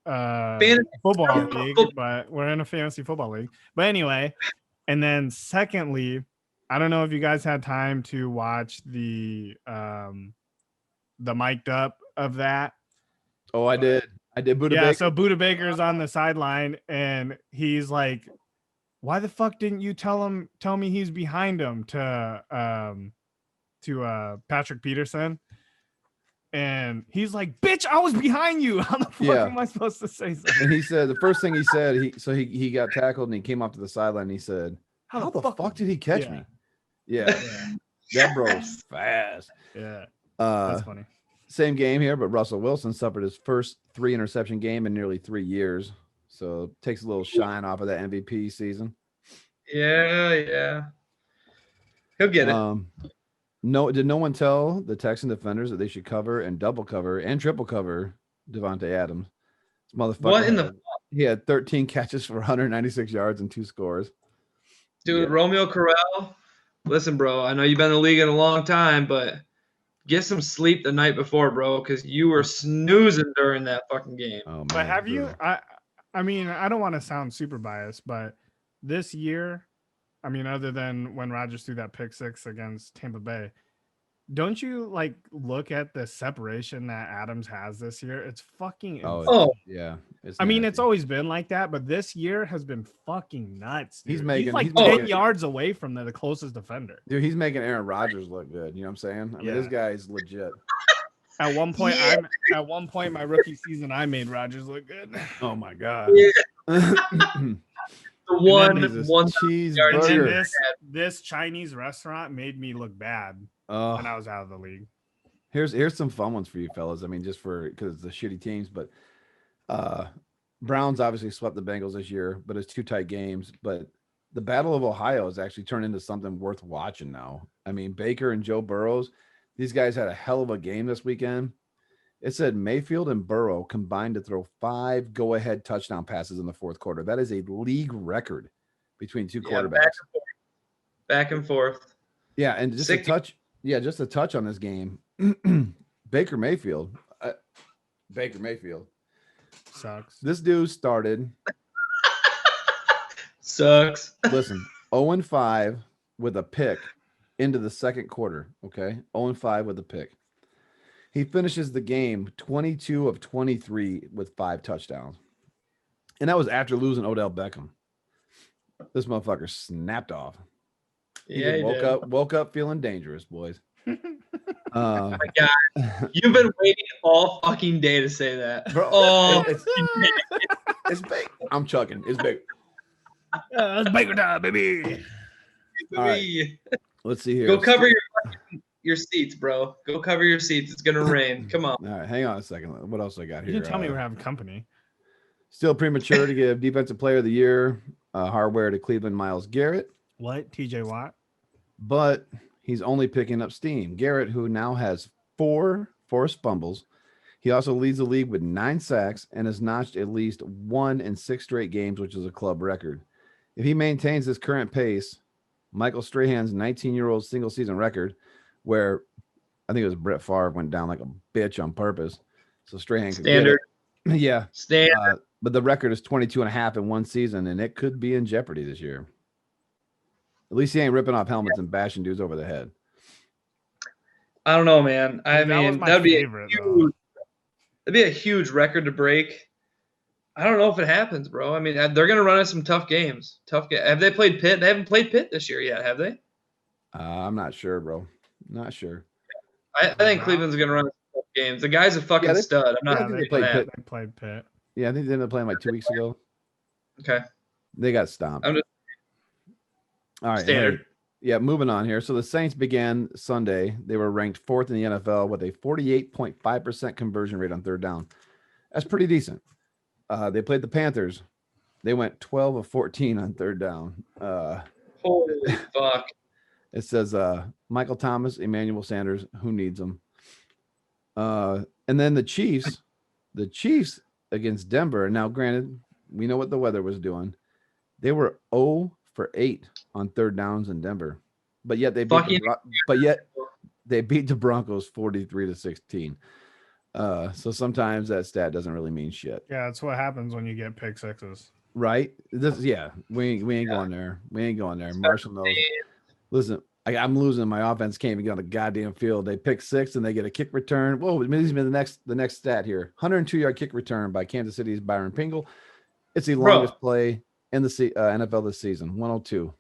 Fantasy football football. league, but we're in a fantasy football league. But anyway, and then secondly, I don't know if you guys had time to watch the mic'd up of that. Oh, I did. Buda Yeah, Baker. so Buda Baker's on the sideline and he's like, why the fuck didn't you tell me he's behind him to Patrick Peterson? And he's like, bitch, I was behind you. How the fuck Yeah. am I supposed to say something? And he said the first thing he said, he got tackled and he came off to the sideline and he said, How the fuck did he catch me? Yeah. That bro's fast. Yeah, Uh that's funny. Same game here, but Russell Wilson suffered his first 3 interception game in nearly 3 years. So takes a little shine off of that MVP season. Yeah. He'll get it. Did no one tell the Texan defenders that they should cover and double cover and triple cover Devontae Adams? This motherfucker. What in the He had 13 catches for 196 yards and 2 scores. dude, Yeah. Romeo Corral? Listen, bro, I know you've been in the league in a long time, but get some sleep the night before, bro, because you were snoozing during that fucking game. Oh man. But have you? brutal. I mean, I don't want to sound super biased, but this year, I mean, other than when Rodgers threw that pick 6 against Tampa Bay, don't you like look at the separation that Adams has this year? It's fucking. Oh, insane. Oh, yeah. It's I mean, nasty. it's always been like that, but this year has been fucking nuts. He's dude. making- like he's 10 making- yards away from the closest defender. Dude, he's making Aaron Rodgers look good. You know what I'm saying? I mean, this Yeah. guy's legit. At one point, my rookie season, I made Rodgers look good. Oh my god. the one Jesus one And then cheeseburger. this Chinese restaurant made me look bad Oh, when I was out of the league. here's some fun ones for you fellas. I mean, just for because the shitty teams, but Browns obviously swept the Bengals this year, but it's 2 tight games. But the Battle of Ohio has actually turned into something worth watching now. I mean, Baker and Joe Burrows, these guys had a hell of a game this weekend. It said Mayfield and Burrow combined to throw 5 go-ahead touchdown passes in the 4th quarter. That is a league record between 2 Yeah, quarterbacks. back and forth. Yeah, and just Sick. Yeah, just a touch on this game. Baker Mayfield. Sucks. This dude started, Sucks. listen, 0-5 with a pick into the second quarter. Okay. 0-5 with a pick. He finishes the game 22 of 23 with 5 touchdowns. And that was after losing Odell Beckham. This motherfucker snapped off. Yeah, he did. Woke up feeling dangerous, boys. My God, you've been waiting all fucking day to say that. Bro, Oh, it's big. I'm chugging. It's big. It's Baker time, baby. All right. Let's see here. Go cover your seats, bro. Go cover your seats. It's gonna rain. Come on. All right, hang on a second. What else I got You here? didn't tell me we're having company. Still premature to give Defensive Player of the Year hardware to Cleveland Myles Garrett, What? TJ Watt? but he's only picking up steam. Garrett, who now has 4 forced fumbles. He also leads the league with 9 sacks and has notched at least 1 in 6 straight games, which is a club record. If he maintains this current pace, Michael Strahan's 19-year-old single-season record, where I think it was Brett Favre went down like a bitch on purpose, so Strahan could Standard. get it. Yeah. Standard. But the record is 22.5 in one season, and it could be in jeopardy this year. At least he ain't ripping off helmets and bashing dudes over the head. I don't know, man. I That was mean, my that'd be favorite, though. that'd be a huge record to break. I don't know if it happens, bro. I mean, they're gonna run us some tough games. Have they played Pitt? They haven't played Pitt this year yet, have they? I'm not sure, bro. Not sure. I think Cleveland's gonna run us some tough games. The guy's a fucking Yeah, they- stud. I'm not. I think they they played played Pitt. They played Pitt. Yeah, I think they ended up playing like 2 weeks ago. Okay. They got stomped. I'm just All right. standard. hey, yeah, moving on here. So the Saints began Sunday. They were ranked 4th in the NFL with a 48.5% conversion rate on third down. That's pretty decent. They played the Panthers. They went 12 of 14 on third down. Holy fuck. It says Michael Thomas, Emmanuel Sanders, who needs them? And then the Chiefs against Denver. Now, granted, we know what the weather was doing. They were 0 for 8 on third downs in Denver, but yet they beat the Broncos 43-16. So sometimes that stat doesn't really mean shit, Yeah, that's what happens when you get pick sixes. right? We ain't going there. We ain't going there. Marshall knows. Listen, I'm losing. My offense can't even get on the goddamn field. They pick 6 and they get a kick return. Whoa, it means the next stat here. 102-yard kick return by Kansas City's Byron Pringle. It's the longest play in the NFL this season. 102.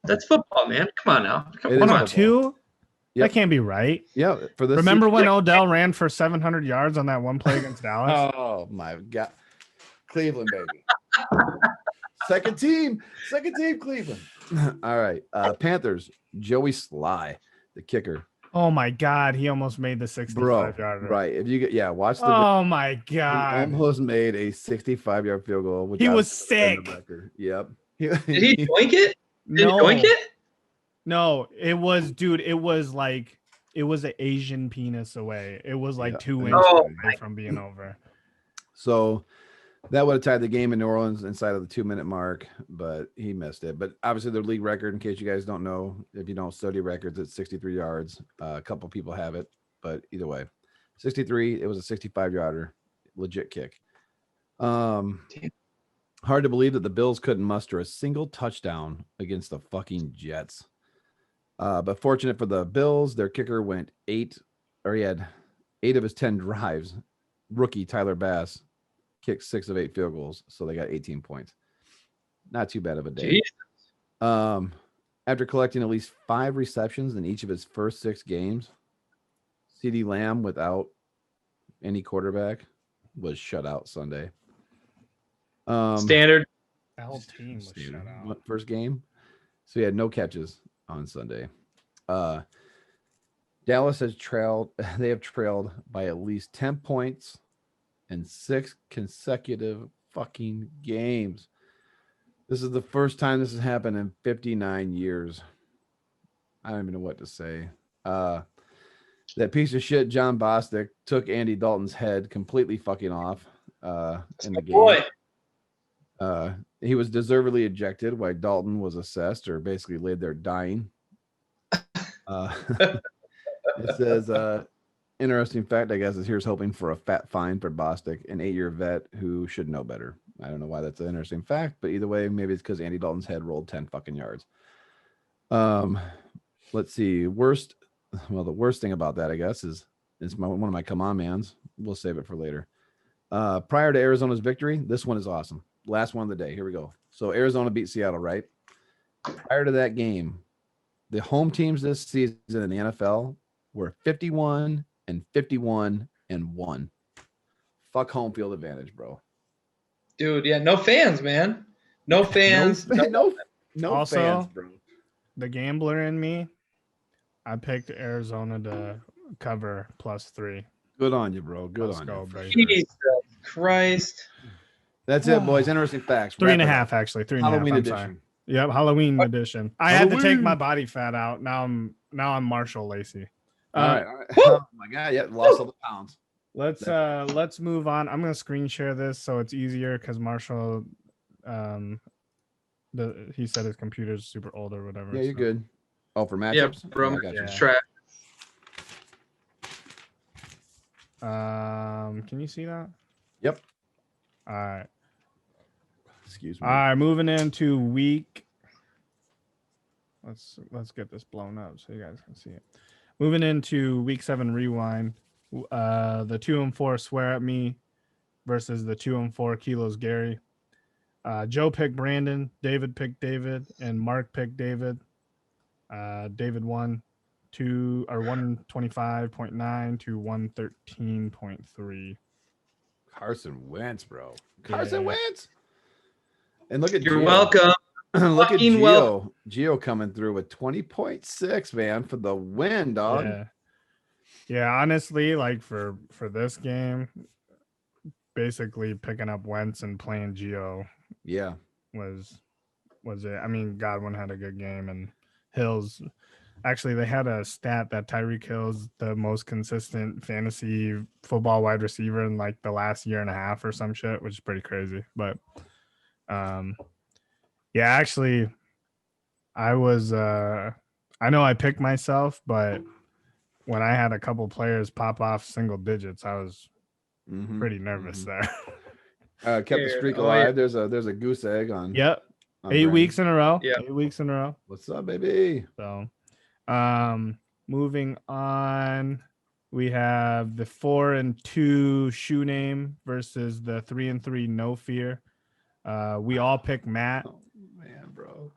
That's football, man. Come on now. It is 102? Yep. That can't be right. Yeah, for this. Remember when Odell ran for 700 yards on that one play against Dallas? Oh my God, Cleveland, baby. Second team, Cleveland. All right, Panthers. Joey Sly, the kicker. Oh my God, he almost made the 65-yarder. Right. If you get watch the. Oh my He God. almost made a 65-yard field goal. He was sick. Yep. Did he doink it? Did No, he doink it? no, it was, dude. It was like it was an Asian penis away. It was like Yeah. 2 inches Oh, away from being over. So that would have tied the game in New Orleans inside of the 2-minute mark, but he missed it. But obviously, their league record, in case you guys don't know, if you don't study records, it's 63 yards. A couple people have it, but either way, 63. It was a 65-yarder, legit kick. Hard to believe that the Bills couldn't muster a single touchdown against the fucking Jets. But fortunate for the Bills, their kicker went 8, or he had 8 of his 10 drives. Rookie Tyler Bass kicked 6 of 8 field goals, so they got 18 points. Not too bad of a day. After collecting at least 5 receptions in each of his first 6 games, CeeDee Lamb, without any quarterback, was shut out Sunday. Standard. The whole team was shut out. First game, so he had no catches on Sunday. Dallas has trailed. They have trailed by at least 10 points in 6 consecutive fucking games. This is the first time this has happened in 59 years. I don't even know what to say. That piece of shit, John Bostic, took Andy Dalton's head completely fucking off in the game. Boy. He was deservedly ejected while Dalton was assessed or basically laid there dying. It says, interesting fact, I guess, is here's hoping for a fat fine for Bostic, an 8-year vet who should know better. I don't know why that's an interesting fact, but either way, maybe it's because Andy Dalton's head rolled 10 fucking yards. Let's see. The worst thing about that, I guess, is one of my come on mans. We'll save it for later. Prior to Arizona's victory, this one is awesome. Last one of the day. Here we go. So Arizona beat Seattle, right? Prior to that game, the home teams this season in the NFL were 51-51-1. Fuck home field advantage, bro. Dude, yeah, no fans, man. No fans. No Also, fans, bro. The gambler in me, I picked Arizona to cover +3. Good on you, bro. Good Let's on go, you. for baby. sure. Jesus Christ. That's it, boys. Interesting facts. 3.5, actually. 3.5. Halloween I'm edition. sorry. Yep, Halloween edition. I had to take Halloween. my body fat out. Now I'm Marshall Lacey. All right. Oh my god, yeah, lost all the pounds. Let's move on. I'm gonna screen share this so it's easier because Marshall, he said his computer's super old or whatever. Yeah, you're so- good. Oh, for Yeah, matchups? bro. I got you. Yeah. Trash. Can you see that? Yep. All right. Excuse me. All right, moving into week. Let's get this blown up so you guys can see it. Moving into week 7 rewind. The 2-4 swear at me versus the 2-4 kilos Gary. Joe picked Brandon, David picked David, and Mark picked David. David won 125.9 to 113.3. Carson Wentz, bro. Carson Yeah. Wentz. And look at You're Gio. welcome. Look at Fucking Gio. welcome. Gio coming through with 20.6, man, for the win, dog. Yeah, honestly, like for this game, basically picking up Wentz and playing Gio Yeah. was it. I mean, Godwin had a good game, and Hills. Actually, they had a stat that Tyreek Hill's the most consistent fantasy football wide receiver in like the last year and a half or some shit, which is pretty crazy. But yeah, actually, I was I know I picked myself, but when I had a couple players pop off single digits, I was Mhm. pretty nervous there. Kept the Scared. streak Oh, alive. yeah. There's a goose egg on. Yep. on 8 Brandon. weeks in a row. Yeah. 8 weeks in a row. What's up, baby? So, moving on, we have the 4-2 shoe name versus the 3-3 no fear. We all pick Matt. Oh man, bro.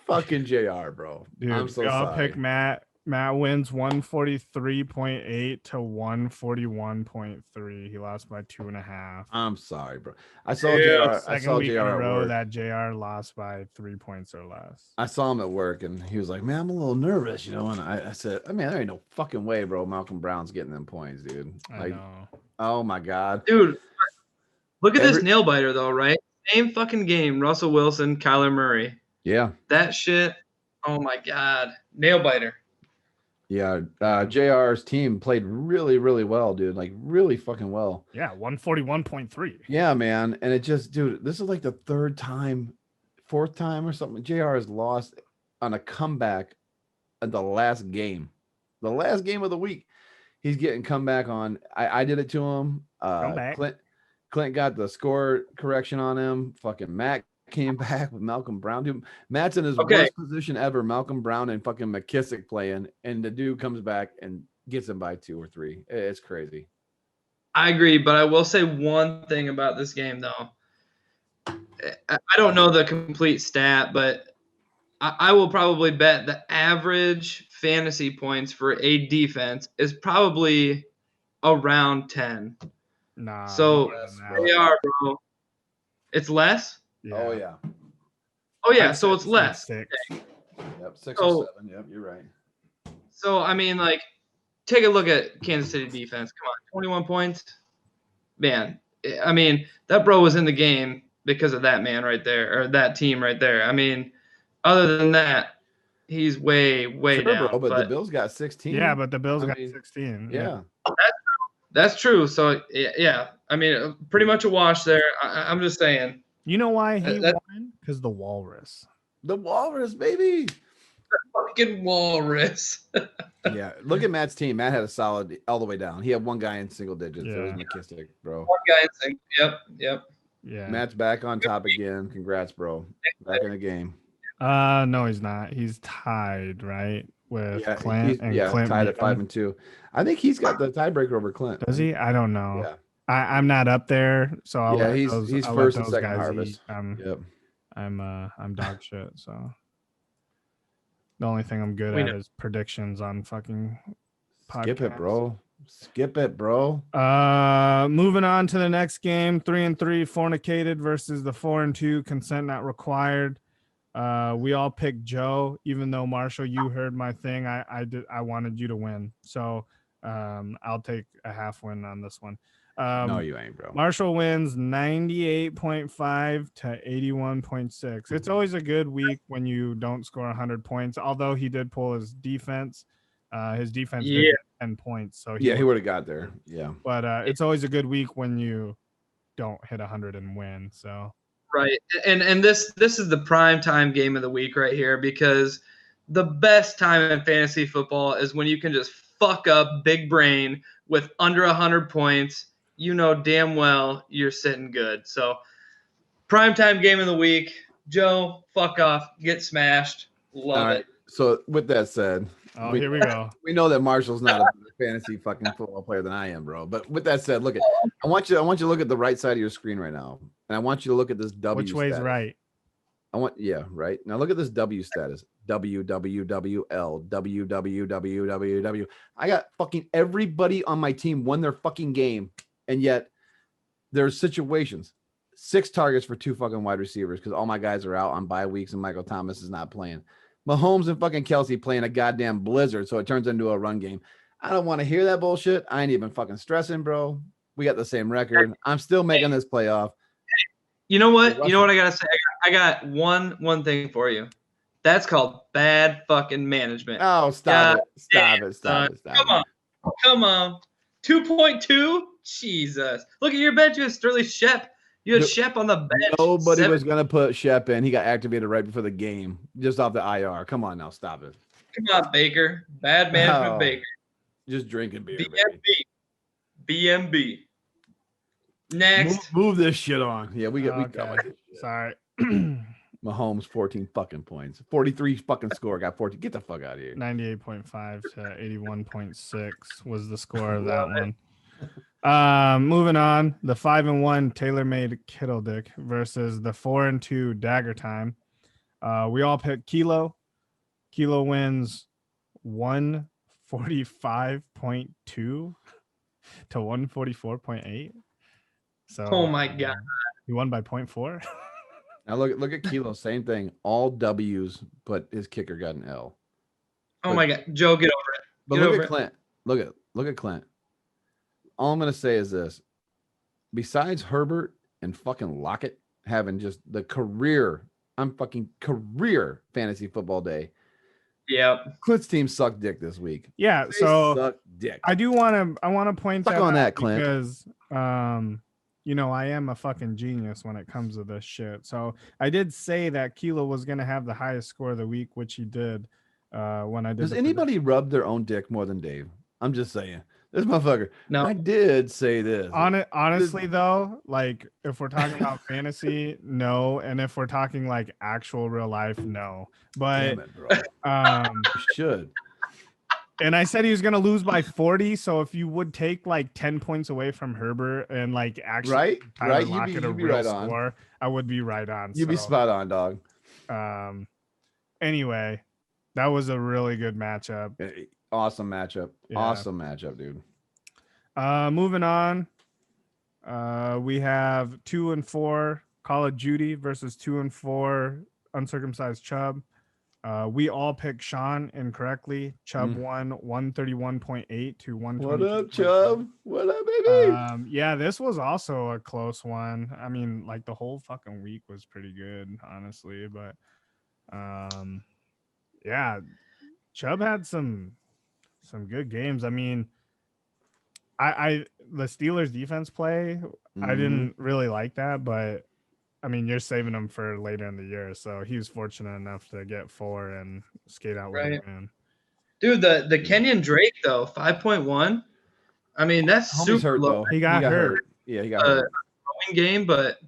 Fucking JR, bro. Dude, I'm so we all sorry. pick Matt. Matt wins 143.8 to 141.3. He lost by 2.5. I'm sorry, bro. I saw Yeah. JR. I Second saw week JR in a at row work. that JR lost by 3 points or less. I saw him at work, and he was like, "Man, I'm a little nervous, you know." And I said, "I mean, there ain't no fucking way, bro. Malcolm Brown's getting them points, dude. I Like, know. oh my god, Dude, look at this Every- nail biter though, right? Same fucking game. Russell Wilson, Kyler Murray. yeah, That shit. Oh my god, nail biter. yeah." JR's team played really, really well, dude. Like, really fucking well. Yeah, 141.3. Yeah, man. And it just, dude, this is like the fourth time or something. JR has lost on a comeback at the last game of the week. He's getting comeback on. I did it to him. Comeback. Clint got the score correction on him. Fucking Matt came back with Malcolm Brown. Dude, Matt's in his Okay. worst position ever. Malcolm Brown and fucking McKissick playing, and the dude comes back and gets him by 2 or 3. It's crazy. I agree, but I will say one thing about this game though. I don't know the complete stat, but I will probably bet the average fantasy points for a defense is probably around 10. Nah. So more than that. bro. they are, bro. It's less? Oh yeah. Oh yeah, I'd so say it's less. 6. Yep. 6 So- or 7. Yep. You're right. So I mean, like, take a look at Kansas City defense. Come on, 21 points. Man, I mean, that bro was in the game because of that man right there, or that team right there. I mean, other than that, he's way Sure, down. bro, but the Bills got 16. Yeah, but the Bills I got mean, 16. yeah. That's true. So yeah, I mean, pretty much a wash there. I'm just saying. You know why he That- won? Because the Walrus. The Walrus, baby. Fucking walrus. Yeah, look at Matt's team. Matt had a solid all the way down. He had one guy in single digits. It was Yeah. McKissick, bro. One guy saying, yep. Yeah. Matt's back on top again. Congrats, bro. Back in the game. No, he's not. He's tied, right? With Clint and Clint tied beat at 5 him. and 2. I think he's got the tiebreaker over Clint. Does he? I don't know. Yeah. I'm not up there, so I'll let he's I'll first let and second guys harvest. eat. Yep. I'm dog shit. So the only thing I'm good at is predictions on fucking podcasts. Skip it, bro. Moving on to the next game. 3-3 fornicated versus the 4-2 consent not required. We all picked Joe, even though Marshall, you heard my thing. I wanted you to win, so I'll take a half win on this one. No, you ain't, bro. Marshall wins 98.5 to 81.6. It's always a good week when you don't score 100 points. Although he did pull his defense, did 10 points, so he would have got there. Yeah, but it's always a good week when you don't hit 100 and win. So. Right. And this is the prime time game of the week right here, because the best time in fantasy football is when you can just fuck up big brain with under 100 points. You know damn well you're sitting good. So prime time game of the week. Joe, fuck off. Get smashed. Love it. So with that said, here we go. We know that Marshall's not a fantasy fucking football player than I am, bro. But with that said, I want you to look at the right side of your screen right now, and I want you to look at this W. Which way's right? Right. Now look at this W status. WWWL WWWWW. I got fucking everybody on my team won their fucking game, and yet there's situations. 6 targets for 2 fucking wide receivers because all my guys are out on bye weeks and Michael Thomas is not playing. Mahomes and fucking Kelsey playing a goddamn blizzard, so it turns into a run game. I don't want to hear that bullshit. I ain't even fucking stressing, bro. We got the same record. I'm still making this playoff. You know what? You know what I gotta say? I got one thing for you. That's called bad fucking management. Oh, stop it. Come on. 2.2? Jesus. Look at your bench. You had Sterling Shep. You had Shep on the bench. Nobody was going to put Shep in. He got activated right before the game, just off the IR. Come on now, stop it. Come on, Baker. Bad management, Baker. Just drinking beer, BMB. Next. Move this shit on. Yeah, we got Sorry. Mahomes 14 fucking points. 43 fucking score. Got 14. Get the fuck out of here. 98.5 to 81.6 was the score of that one. Moving on, the 5-1 TaylorMade Kittle Dick versus the 4-2 Dagger Time. We all picked Kilo. Kilo wins 145.2 to 144.8. So oh my god, he won by 0.4. Now look at Kilo. Same thing. All W's, but his kicker got an L. My god, Joe, get over it. But look at Clint. Look at Clint. All I'm gonna say is this: besides Herbert and fucking Lockett having just the career fantasy football day. Yeah, Clint's team sucked dick this week. Yeah, they so dick. I want to point Suck that on out that, Clint, because I am a fucking genius when it comes to this shit. So I did say that Kilo was gonna have the highest score of the week, which he did. When I did. Does anybody rub their own dick more than Dave? I'm just saying. This motherfucker. No, I did say this. Honestly, though, like if we're talking about fantasy, no, and if we're talking like actual real life, no. But bro. You should. And I said he was gonna lose by 40. So if you would take like 10 points away from Herbert and like actually right, you'd be right score, on. I would be right on. You'd be spot on, dog. Anyway, that was a really good matchup. Awesome matchup. Yeah. Awesome matchup, dude. Moving on. We have 2-4 Call of Duty versus 2-4 Uncircumcised Chubb. We all picked Sean incorrectly. Chubb won 131.8 to 120. What up, Chubb? What up, baby? Yeah, this was also a close one. I mean, like the whole fucking week was pretty good, honestly. But yeah, Chubb had some good games. I mean, the Steelers defense play, I didn't really like that, but I mean, you're saving him for later in the year, so he was fortunate enough to get 4 and skate out with Right. a win. Dude, the Kenyon Drake though, 5.1. I mean, that's Homie's super hurt low though. He got hurt. Yeah, he got hurt. game, but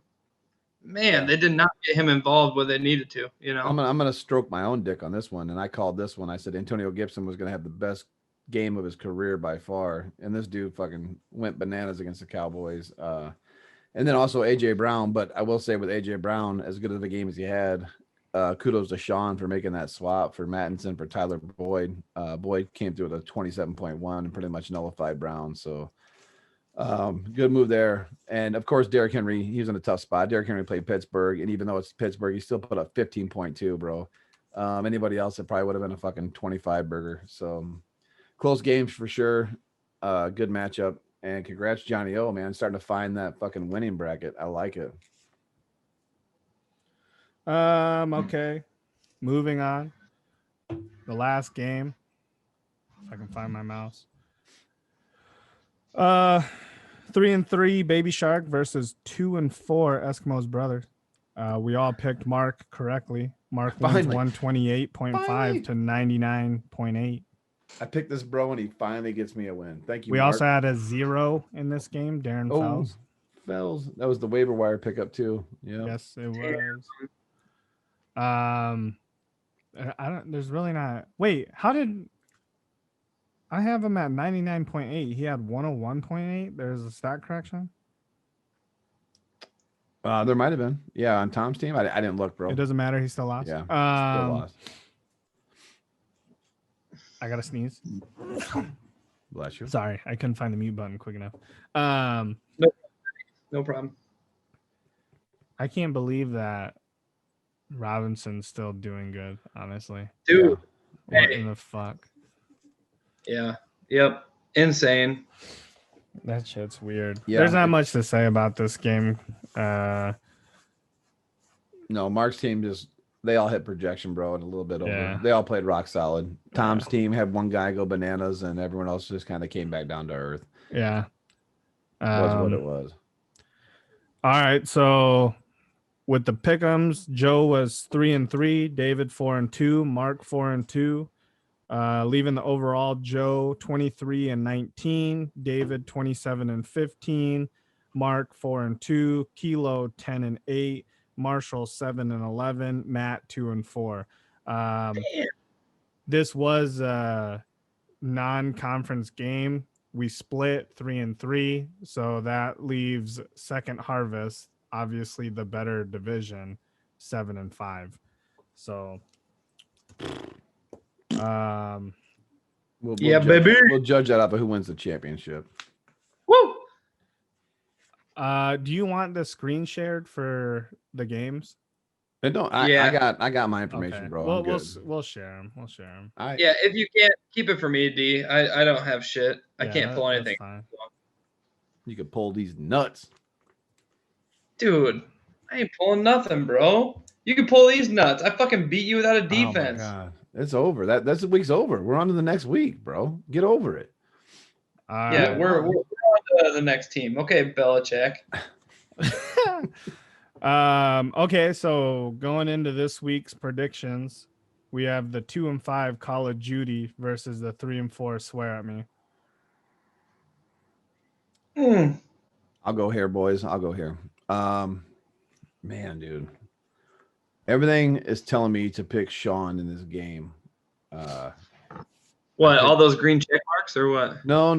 man, they did not get him involved where they needed to. I'm gonna stroke my own dick on this one, and I called this one. I said Antonio Gibson was gonna have the best game of his career by far, and this dude fucking went bananas against the Cowboys. And then also AJ Brown, but I will say with AJ Brown, as good of a game as he had, kudos to Sean for making that swap for Mattinson for Tyler Boyd. Boyd came through with a 27.1 and pretty much nullified Brown. So good move there. And of course, Derrick Henry, he was in a tough spot. Derrick Henry played Pittsburgh, and even though it's Pittsburgh, he still put up 15.2, bro. Anybody else, it probably would have been a fucking 25 burger. So close games for sure. Good matchup. And congrats, Johnny O, man. Starting to find that fucking winning bracket. I like it. Okay. Moving on. The last game. If I can find my mouse. 3-3 Baby Shark versus 2-4 Eskimos Brothers. We all picked Mark correctly. Mark wins 128.5 to 99.8. I picked this bro and he finally gets me a win. Thank you. We Mark. also had a 0 in this game. Darren Fells. That was the waiver wire pickup too. Yeah. Yes, it was. I don't. There's really not. Wait, how did I have him at 99.8? He had 101.8. There's a stat correction. There might have been. Yeah, on Tom's team. I didn't look, bro. It doesn't matter. He still lost. Yeah. Still lost. I gotta sneeze. Bless you. Sorry, I couldn't find the mute button quick enough. No problem. I can't believe that Robinson's still doing good, honestly. Dude. Yeah. What in the fuck? Yeah. Yep. Insane. That shit's weird. Yeah. There's not much to say about this game. No, Mark's team they all hit projection, bro, and a little bit over. Yeah. They all played rock solid. Tom's team had one guy go bananas, and everyone else just kind of came back down to earth. Yeah. Was what it was. All right, so with the pick'ems, Joe was 3-3, David 4-2, Mark 4-2. Leaving the overall, Joe 23-19, David 27-15, Mark 4-2, Kilo 10-8, Marshall 7-11, Matt 2-4. This was a non-conference game. We split 3-3, so that leaves Second Harvest, obviously the better division, 7-5. So, baby. We'll judge that up of who wins the championship. Woo! Uh, do you want the screen shared for the games? I don't. I got my information, Okay. bro. Well, I'm good. we'll share them. We'll share them. Yeah, if you can't, keep it for me, D. I don't have shit. I can't pull anything. You could pull these nuts. Dude, I ain't pulling nothing, bro. You can pull these nuts. I fucking beat you without a defense. Oh my God. It's over. That's the week's over. We're on to the next week, bro. Get over it. Yeah, we're on to the next team. Okay, Belichick. Okay, so going into this week's predictions, we have the 2-5 Call of Duty versus the 3-4 Swear at Me. I'll go here, boys. I'll go here. Man, dude. Everything is telling me to pick Sean in this game. What, all those green check marks or what? No.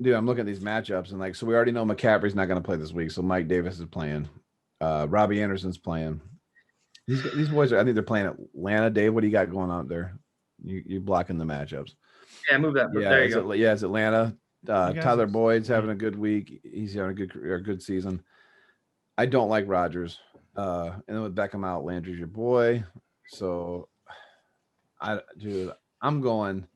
Dude, I'm looking at these matchups and so we already know McCaffrey's not going to play this week. So Mike Davis is playing. Robbie Anderson's playing. These boys I think they're playing Atlanta. Dave, what do you got going on there? You're blocking the matchups. Yeah, move that. Yeah, there you go. It's Atlanta. Tyler Boyd's having a good week. He's having a good season. I don't like Rodgers. And then with Beckham out, Landry's your boy. So I'm going.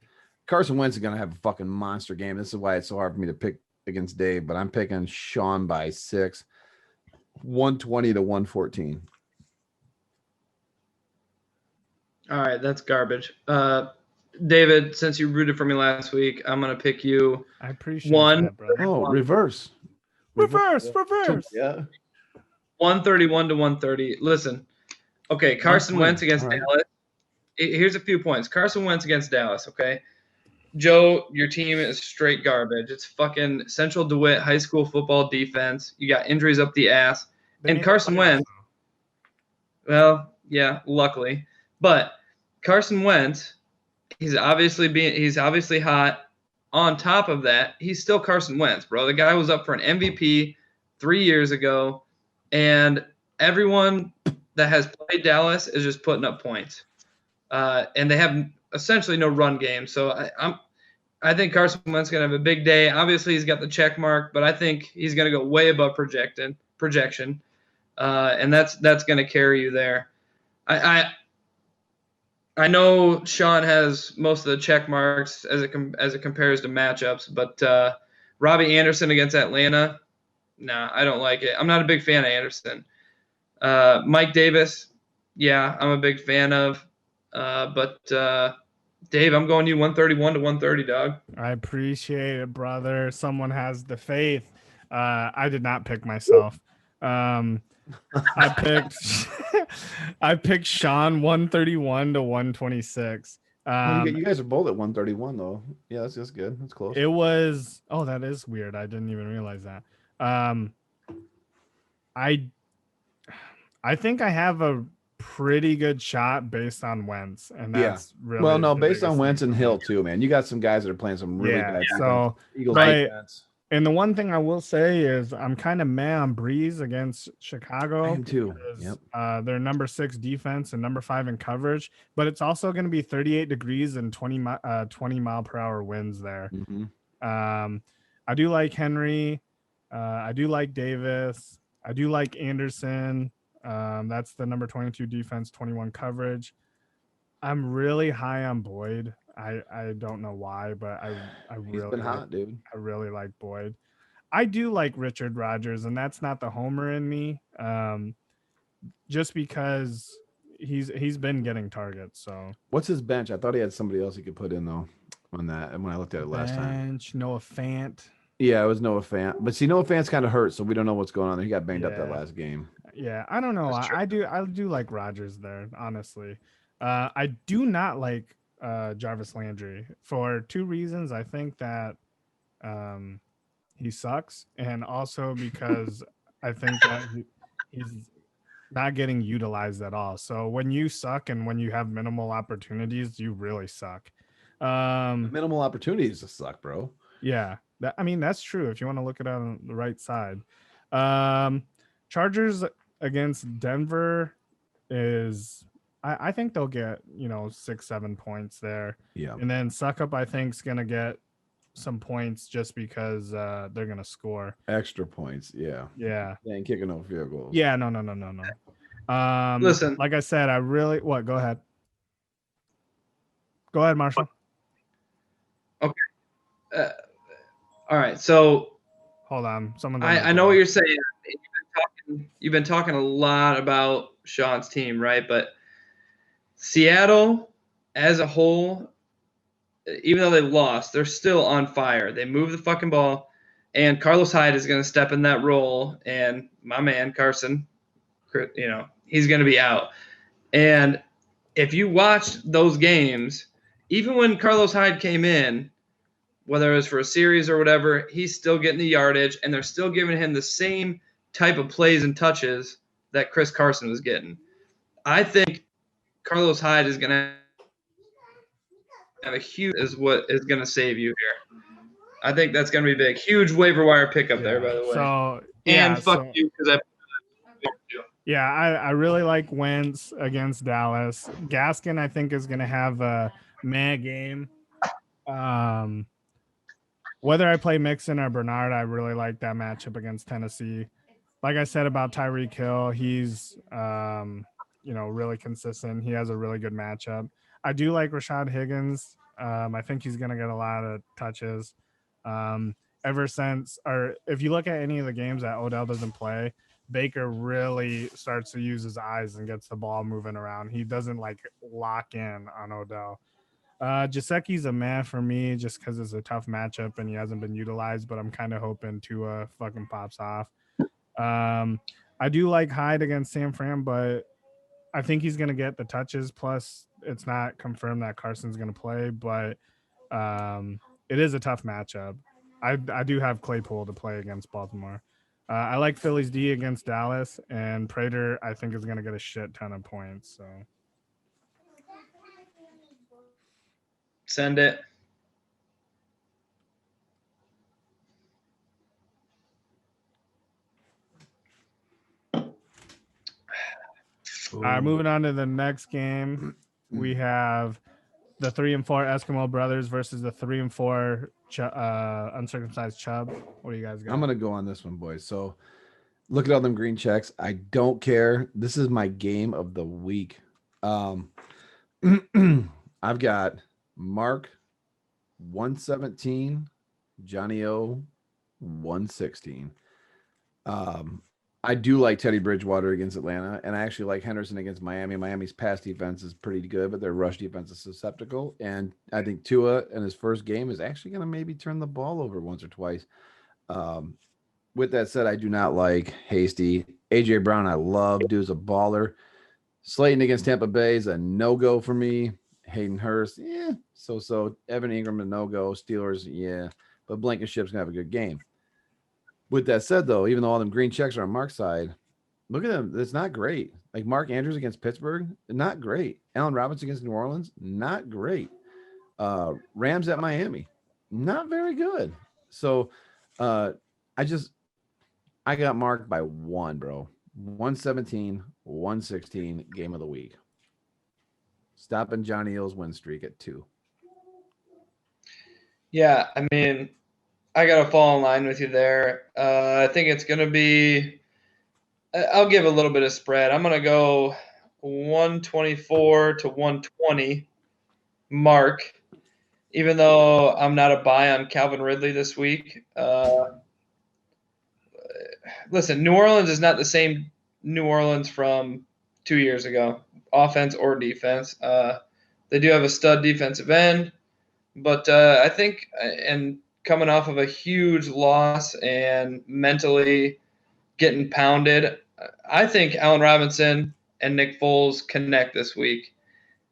Carson Wentz is going to have a fucking monster game. This is why it's so hard for me to pick against Dave, but I'm picking Sean by 6, 120 to 114. All right, that's garbage. David, since you rooted for me last week, I'm going to pick you. I appreciate that, brother. Oh, reverse. Reverse. Yeah. 131 to 130. Listen, okay, Carson Wentz against right. Dallas. Here's a few points. Carson Wentz against Dallas, okay? Joe, your team is straight garbage. It's fucking Central DeWitt high school football defense. You got injuries up the ass. They And made the Carson playoffs, Wentz, well, yeah, luckily. But Carson Wentz, he's obviously hot. On top of that, he's still Carson Wentz, bro. The guy was up for an MVP 3 years ago, and everyone that has played Dallas is just putting up points. And they have essentially no run game. So I think Carson Wentz is gonna have a big day. Obviously, he's got the check mark, but I think he's gonna go way above projection. And that's gonna carry you there. I know Sean has most of the check marks as it compares to matchups, but Robbie Anderson against Atlanta, nah, I don't like it. I'm not a big fan of Anderson. Mike Davis, yeah, I'm a big fan of. But Dave, I'm going you 131 to 130, dog. I appreciate it, brother. Someone has the faith. I did not pick myself. I picked Sean 131 to 126. You guys are both at 131 though. Yeah, that's good. That's close. It was that is weird. I didn't even realize that. I think I have a pretty good shot based on Wentz, and that's really well. No, the based on biggest Wentz thing. and Hill too, man. You got some guys that are playing some really bad. So Eagles but- defense. And the one thing I will say is I'm kind of mad on Breeze against Chicago. I am too. because, Yep. They're number 6 defense and number 5 in coverage, but it's also going to be 38 degrees and 20 mile per hour winds there. Mhm. I do like Henry. I do like Davis. I do like Anderson. That's the number 22 defense, 21 coverage. I'm really high on Boyd. I don't know why, but I He's really been hot, dude. I really like Boyd. I do like Richard Rodgers, and that's not the homer in me. Just because he's been getting targets. So What's his bench? I thought he had somebody else he could put in though. On that, and when I looked at it last time. bench, Noah Fant. Yeah, it was Noah Fant. But see, Noah Fant's kind of hurt, so we don't know what's going on there. He got banged up that Yeah. last game. Yeah, I don't know. That's true. I do like Rodgers there, honestly. I do not like Jarvis Landry for 2 reasons. I think that he sucks, and also because I think that he's not getting utilized at all. So when you suck and when you have minimal opportunities, you really suck. Minimal opportunities to suck, bro. Yeah, that's true if you want to look at it on the right side. Chargers against Denver is I think they'll get 6-7 points there, Yeah. and then Suckup I think is gonna get some points just because they're gonna score. Extra points. Yeah. Yeah. They ain't kicking no field goals. Yeah. No. Listen. Like I said, what? Go ahead. Go ahead, Marshall. All right, so Hold on. Someone. I know what you're saying. You've been talking a lot about Sean's team, right? But Seattle as a whole, even though they lost, they're still on fire. They move the fucking ball, and Carlos Hyde is going to step in that role, and my man Carson, he's going to be out. And if you watched those games, even when Carlos Hyde came in, whether it was for a series or whatever, he's still getting the yardage, and they're still giving him the same type of plays and touches that Chris Carson was getting. I think Carlos Hyde is going to have a huge is what is going to save you here. I think that's going to be big. Huge waiver wire pickup there, by the way. So and fuck you because yeah, I really like Wentz against Dallas. Gaskin, I think, is going to have a meh game. Whether I play Mixon or Bernard, I really like that matchup against Tennessee. Like I said about Tyreek Hill, he's really consistent. He has a really good matchup. I do like Rashad Higgins. I think he's going to get a lot of touches. If you look at any of the games that Odell doesn't play, Baker really starts to use his eyes and gets the ball moving around. He doesn't lock in on Odell. Gesicki's a man for me just because it's a tough matchup and he hasn't been utilized, but I'm kind of hoping Tua fucking pops off. I I do like Hyde against San Fran, but I think he's going to get the touches. Plus, it's not confirmed that Carson's going to play, but it is a tough matchup. I do have Claypool to play against Baltimore. I like Philly's D against Dallas, and Prater I think is going to get a shit ton of points. So Send it. all right, moving on to the next game, we have the 3 and 4 Eskimo Brothers versus the 3 and 4 uncircumcised Chubb. What do you guys got? I'm gonna go on this one, boys. So look at all them green checks. I don't care. This is my game of the week. I've got Mark 117, Johnny O 116. I do like Teddy Bridgewater against Atlanta, and I actually like Henderson against Miami. Miami's pass defense is pretty good, but their rush defense is susceptible. And I think Tua in his first game is actually going to maybe turn the ball over once or twice. With that said, I do not like Hasty. AJ Brown, I love. Dude's a baller. Slayton against Tampa Bay is a no-go for me. Hayden Hurst, yeah, so. Evan Ingram, a no-go. Steelers, yeah. But Blankenship's going to have a good game. With that said, though, even though all them green checks are on Mark's side, look at them. It's not great. Like Mark Andrews against Pittsburgh, not great. Allen Robinson against New Orleans, not great. Rams at Miami, not very good. So I got Mark by 1, bro. 117, 116, game of the week. Stopping Johnny O's win streak at 2. Yeah, I mean, I got to fall in line with you there. I think it's going to be – I'll give a little bit of spread. I'm going to go 124 to 120 Mark, even though I'm not a buy on Calvin Ridley this week. Listen, New Orleans is not the same New Orleans from 2 years ago, offense or defense. They do have a stud defensive end, but I think – and coming off of a huge loss and mentally getting pounded, I think Allen Robinson and Nick Foles connect this week.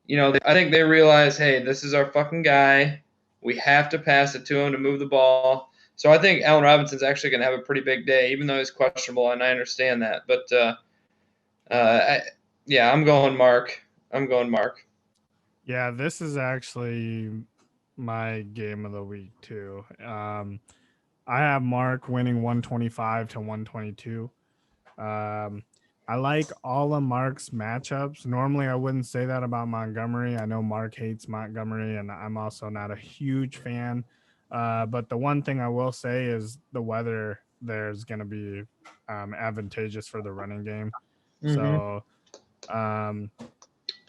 You know, I think they realize, hey, this is our fucking guy. We have to pass it to him to move the ball. So I think Allen Robinson's actually going to have a pretty big day, even though he's questionable, and I understand that. But, I'm going Mark. Yeah, this is actually my game of the week too. I have Mark winning 125 to 122. I like all of Mark's matchups. Normally, I wouldn't say that about Montgomery. I know Mark hates Montgomery, and I'm also not a huge fan. But the one thing I will say is the weather there's going to be advantageous for the running game. Mm-hmm. So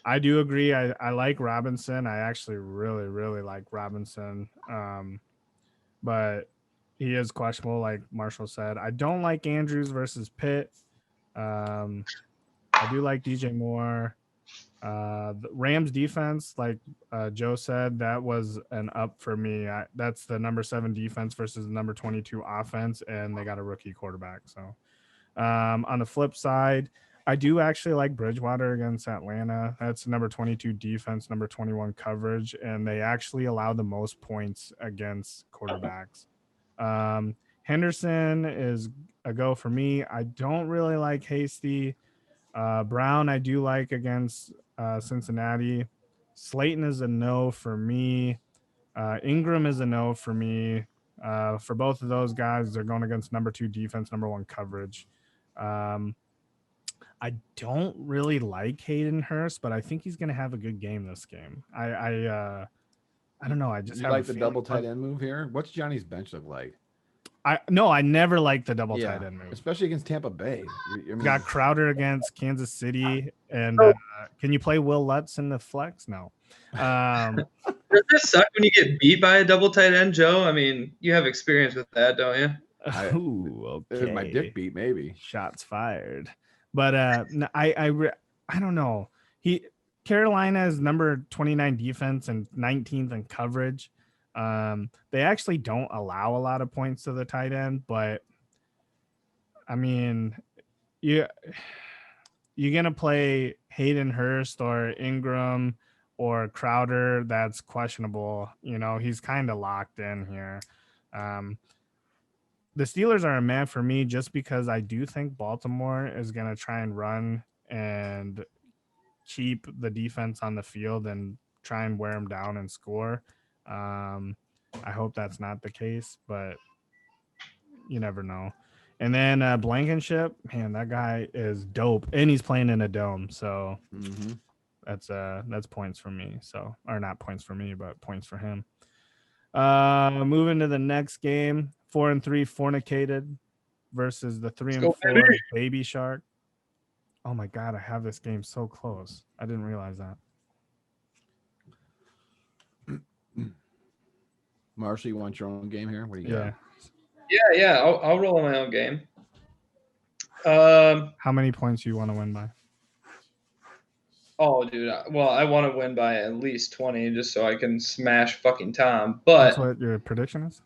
I do agree. I like Robinson. I actually really, really like Robinson. But he is questionable, like Marshall said. I don't like Andrews versus Pitt. I do like DJ Moore. The Rams defense, like Joe said, that was an up for me. That's the number 7 defense versus the number 22 offense, and they got a rookie quarterback. So on the flip side, I do actually like Bridgewater against Atlanta. That's number 22 defense, number 21 coverage, and they actually allow the most points against quarterbacks. Henderson is a go for me. I don't really like Hasty. Brown, I do like against Cincinnati. Slayton is a no for me. Ingram is a no for me. For both of those guys, they're going against number 2 defense, number 1 coverage. I don't really like Hayden Hurst, but I think he's going to have a good game this game. I don't know. I just have like the double tight end move here. What's Johnny's bench look like? I never liked the double tight end move, especially against Tampa Bay. Got Crowder against Kansas City, and can you play Will Lutz in the flex? No. Does this suck when you get beat by a double tight end, Joe? I mean, you have experience with that, don't you? Ooh, okay. My dick beat, maybe. Shots fired. But I don't know. Carolina is number 29 defense and 19th in coverage. They actually don't allow a lot of points to the tight end, but I mean, you're gonna play Hayden Hurst or Ingram or Crowder. That's questionable. He's kind of locked in here. The Steelers are a man for me just because I do think Baltimore is gonna try and run and keep the defense on the field and try and wear them down and score. I hope that's not the case, but you never know. And then Blankenship, man, that guy is dope, and he's playing in a dome, so that's points for me. So, or not points for me, but points for him. Moving to the next game, 4-3 Fornicated versus the 3-4 Baby Shark. Oh my God, I have this game so close. I didn't realize that. Marshall, you want your own game here? What do you got? Yeah. I'll roll on my own game. How many points do you want to win by? Oh, dude. Well, I want to win by at least 20 just so I can smash fucking Tom. But that's what your prediction is?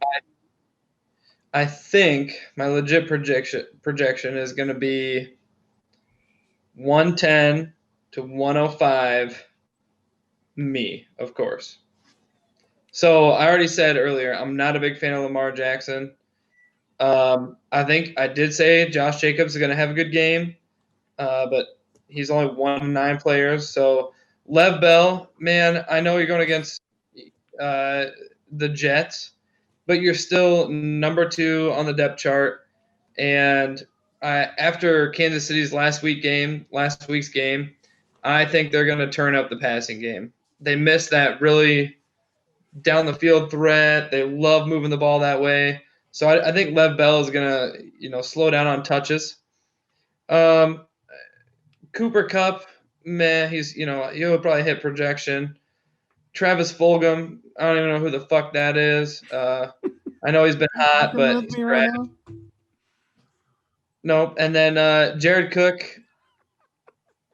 I think my legit projection is going to be 110 to 105 me, of course. So I already said earlier, I'm not a big fan of Lamar Jackson. I think I did say Josh Jacobs is going to have a good game, but he's only one of 9 players. So Lev Bell, man, I know you're going against the Jets, but you're still number 2 on the depth chart. And after Kansas City's last week's game, I think they're going to turn up the passing game. They missed that really down the field threat. They love moving the ball that way. So I think Lev Bell is going to, slow down on touches. Cooper Kupp, meh, he'll probably hit projection. Travis Fulgham, I don't even know who the fuck that is. I know he's been hot, but he's trash. Nope. And then Jared Cook,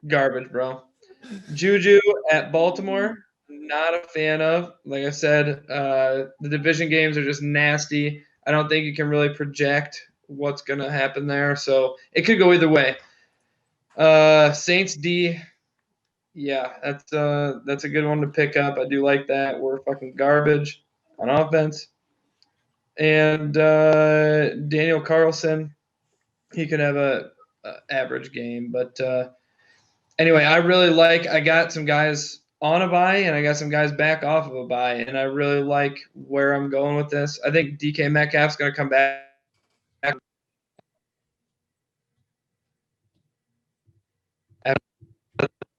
garbage, bro. Juju at Baltimore, not a fan of. Like I said, the division games are just nasty. I don't think you can really project what's going to happen there. So it could go either way. Saints D, yeah, that's a good one to pick up. I do like that. We're fucking garbage on offense. And Daniel Carlson, he could have a average game. But anyway, I got some guys on a bye and I got some guys back off of a bye, and I really like where I'm going with this. I think DK Metcalf's going to come back.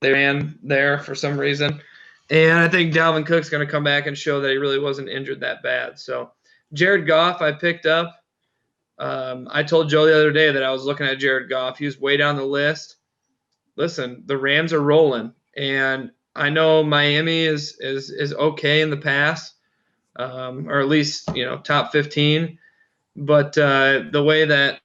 They ran there for some reason. And I think Dalvin Cook's going to come back and show that he really wasn't injured that bad. So Jared Goff I picked up. I told Joe the other day that I was looking at Jared Goff. He was way down the list. Listen, the Rams are rolling, and I know Miami is okay in the pass, or at least top 15. But the way that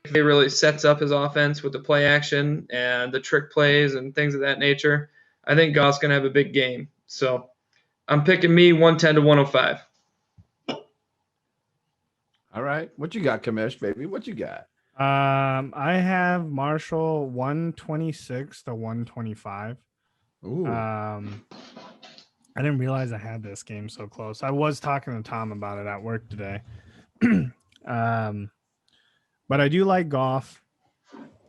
he really sets up his offense with the play action and the trick plays and things of that nature, I think Goff's going to have a big game. So I'm picking me 110 to 105. All right. What you got, Kamish, baby? What you got? I have Marshall 126 to 125. Ooh. I didn't realize I had this game so close. I was talking to Tom about it at work today. But I do like Goff.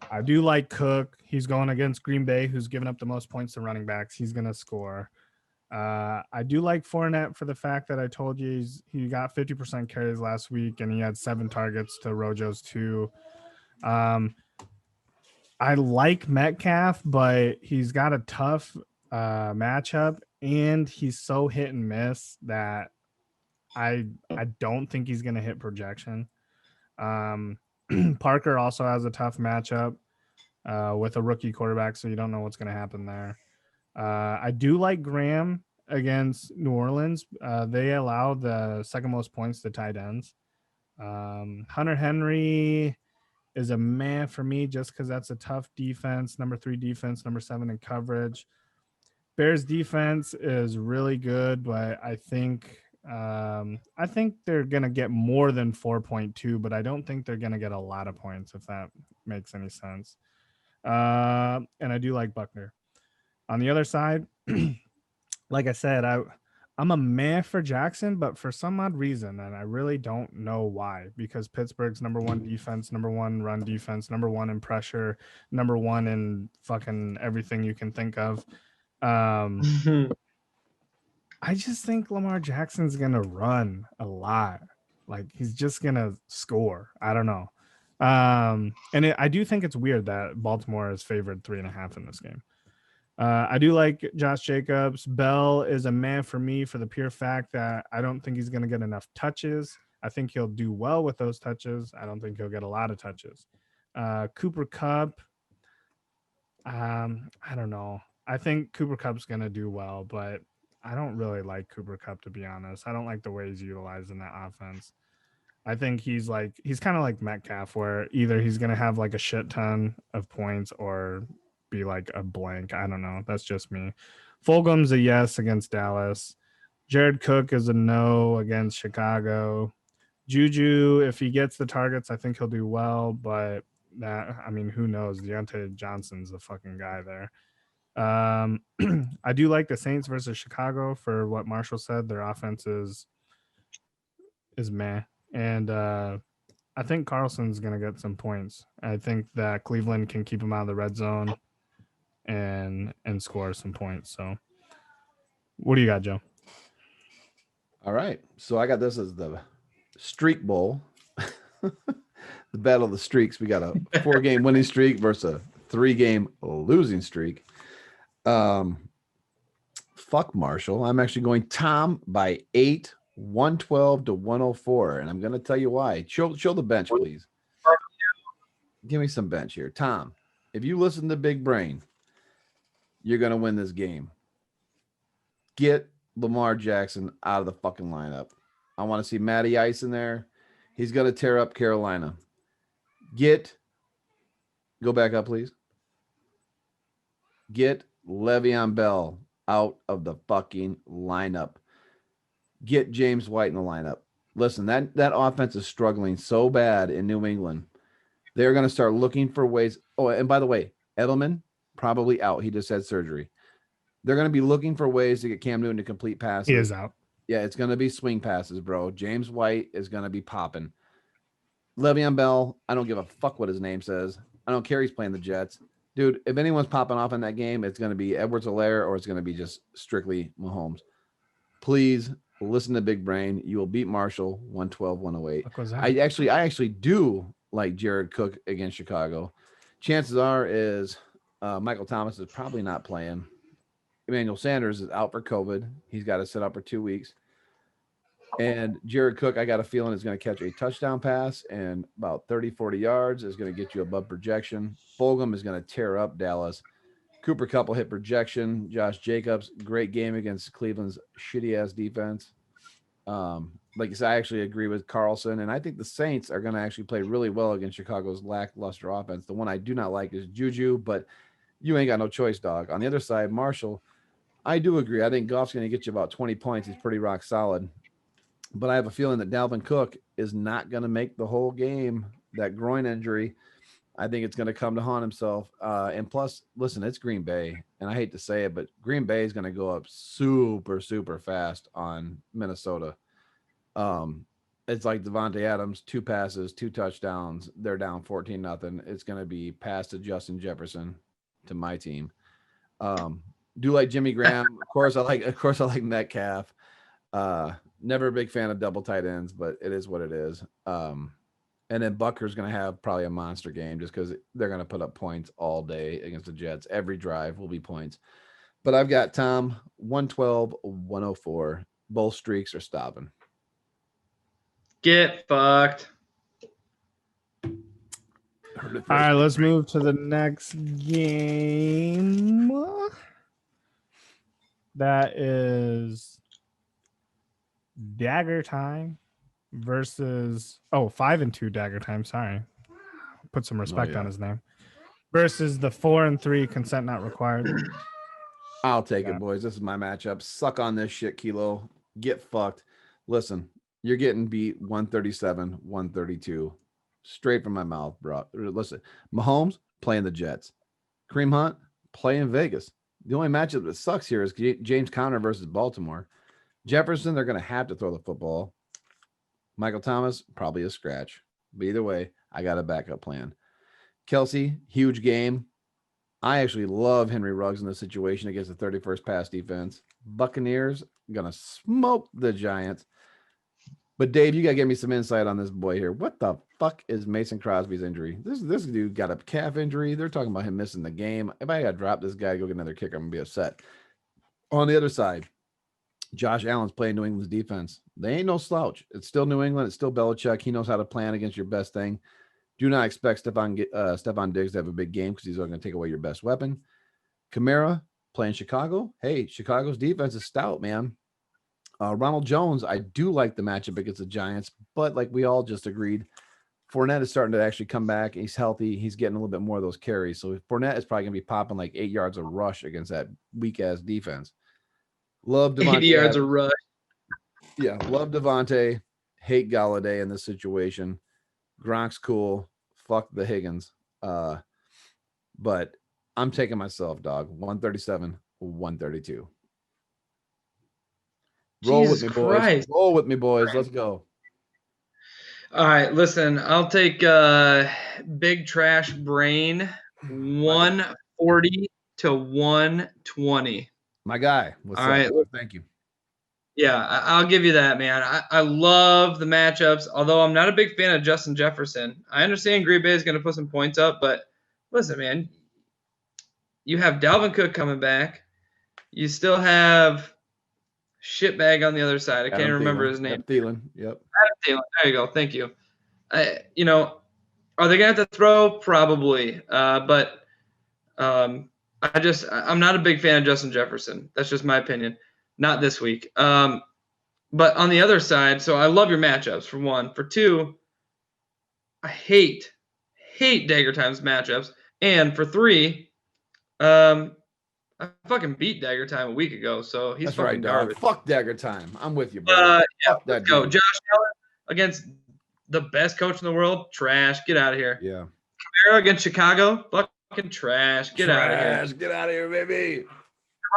I do like Cook. He's going against Green Bay, who's given up the most points to running backs. He's going to score. I do like Fournette for the fact that I told you he got 50% carries last week, and he had 7 targets to Rojo's 2. I like Metcalf, but he's got a tough matchup, and he's so hit and miss that I don't think he's going to hit projection. Parker also has a tough matchup with a rookie quarterback, so you don't know what's going to happen there. I do like Graham against New Orleans. They allow the second most points to tight ends. Hunter Henry is a man for me just because that's a tough defense. Number 3 defense, number 7 in coverage. Bears defense is really good, but I think I think they're gonna get more than 4.2, but I don't think they're gonna get a lot of points, if that makes any sense. And I do like Buckner. On the other side, like I said, I'm a man for Jackson, but for some odd reason, and I really don't know why, because Pittsburgh's number one defense, number one run defense, number one in pressure, number one in fucking everything you can think of. I just think Lamar Jackson's gonna run a lot. Like he's just gonna score. I don't know. I do think it's weird that Baltimore is favored 3.5 in this game. I do like Josh Jacobs. Bell is a man for me for the pure fact that I don't think he's going to get enough touches. I think he'll do well with those touches. I don't think he'll get a lot of touches. Cooper Kupp, I don't know. I think Cooper Kupp's going to do well, but I don't really like Cooper Kupp, to be honest. I don't like the way he's utilized in that offense. I think he's kind of like Metcalf, where either he's going to have like a shit ton of points or be like a blank. I don't know. That's just me. Fulgham's a yes against Dallas. Jared Cook is a no against Chicago. Juju, if he gets the targets, I think he'll do well, but who knows? Deontay Johnson's the fucking guy there. I do like the Saints versus Chicago for what Marshall said. Their offense is meh. And I think Carlson's going to get some points. I think that Cleveland can keep him out of the red zone and score some points. So what do you got, Joe? All right. So I got this as the Streak Bowl. The battle of the streaks. We got a 4-game winning streak versus a 3-game losing streak. Fuck Marshall. I'm actually going Tom by 8, 112 to 104. And I'm going to tell you why. Show the bench, please. Give me some bench here. Tom, if you listen to Big Brain, you're going to win this game. Get Lamar Jackson out of the fucking lineup. I want to see Matty Ice in there. He's going to tear up Carolina. Go back up, please. Get Le'Veon Bell out of the fucking lineup. Get James White in the lineup. Listen, that offense is struggling so bad in New England. They're going to start looking for ways. Oh, and by the way, Edelman, probably out. He just had surgery. They're going to be looking for ways to get Cam Newton to complete passes. He is out. Yeah, it's going to be swing passes, bro. James White is going to be popping. Le'Veon Bell, I don't give a fuck what his name says. I don't care he's playing the Jets. Dude, if anyone's popping off in that game, it's going to be Edwards-Helaire or it's going to be just strictly Mahomes. Please listen to Big Brain. You will beat Marshall 112-108. I actually do like Jared Cook against Chicago. Chances are is Michael Thomas is probably not playing. Emmanuel Sanders is out for COVID. He's got to sit out for 2 weeks. And Jared Cook, I got a feeling, is going to catch a touchdown pass and about 30, 40 yards is going to get you above projection. Fulgham is going to tear up Dallas. Cooper Kupp will hit projection. Josh Jacobs, great game against Cleveland's shitty-ass defense. Like I said, I actually agree with Carlson, and I think the Saints are going to actually play really well against Chicago's lackluster offense. The one I do not like is Juju, but you ain't got no choice, dog. On the other side, Marshall, I do agree. I think Goff's going to get you about 20 points. He's pretty rock solid. But I have a feeling that Dalvin Cook is not going to make the whole game. That groin injury, I think it's going to come to haunt himself. And plus, listen, it's Green Bay. And I hate to say it, but Green Bay is going to go up super, super fast on Minnesota. It's like Devontae Adams, 2 passes, 2 touchdowns. They're down 14-0. It's going to be pass to Justin Jefferson to my team. Do like Jimmy Graham. Of course, I like Metcalf. Never a big fan of double tight ends, but it is what it is. And then Butker's going to have probably a monster game just because they're going to put up points all day against the Jets. Every drive will be points. But I've got Tom 112-104. Both streaks are stopping. Get fucked. All right, let's move to the next game. That is Dagger Time versus 5-2 Dagger Time. Sorry, put some respect on his name. Versus the 4-3 Consent Not Required. I'll take it, boys. This is my matchup. Suck on this shit, Kilo. Get fucked. Listen, you're getting beat 137, 132, straight from my mouth, bro. Listen, Mahomes playing the Jets, Kareem Hunt playing Vegas. The only matchup that sucks here is James Conner versus Baltimore. Jefferson, they're going to have to throw the football. Michael Thomas, probably a scratch. But either way, I got a backup plan. Kelsey, huge game. I actually love Henry Ruggs in this situation against the 31st pass defense. Buccaneers going to smoke the Giants. But Dave, you got to give me some insight on this boy here. What the fuck is Mason Crosby's injury? This dude got a calf injury. They're talking about him missing the game. If I got to drop this guy, go get another kicker, I'm going to be upset. On the other side, Josh Allen's playing New England's defense. They ain't no slouch. It's still New England. It's still Belichick. He knows how to plan against your best thing. Do not expect Stephon Diggs to have a big game because he's going to take away your best weapon. Kamara playing Chicago. Hey, Chicago's defense is stout, man. Ronald Jones, I do like the matchup against the Giants, but like we all just agreed, Fournette is starting to actually come back. He's healthy. He's getting a little bit more of those carries. So Fournette is probably going to be popping like 8 yards of rush against that weak-ass defense. Love Devontae. 80 yards of rush. Yeah, love Devontae. Hate Galladay in this situation. Gronk's cool. Fuck the Higgins. But I'm taking myself, dog. 137, 132. Roll with me, boys. Roll with me, boys. Let's go. All right, listen. I'll take Big Trash Brain 140 to 120. My guy. All right. Thank you. Yeah, I'll give you that, man. I love the matchups, although I'm not a big fan of Justin Jefferson. I understand Green Bay is going to put some points up, but listen, man, you have Dalvin Cook coming back. You still have shitbag on the other side. I can't remember his name. Thielen. Yep. Adam Thielen. There you go. Thank you. You know, are they going to have to throw? Probably. But I'm not a big fan of Justin Jefferson. That's just my opinion. Not this week. But on the other side, so I love your matchups, for one. For two, I hate Dagger Time's matchups. And for three, I fucking beat Dagger Time a week ago, so he's fucking garbage. Fuck Dagger Time. I'm with you, bro. Yeah, let's go. Josh Allen against the best coach in the world, trash. Get out of here. Yeah. Kamara against Chicago, fucking trash. Get out of here. Get out of here, baby.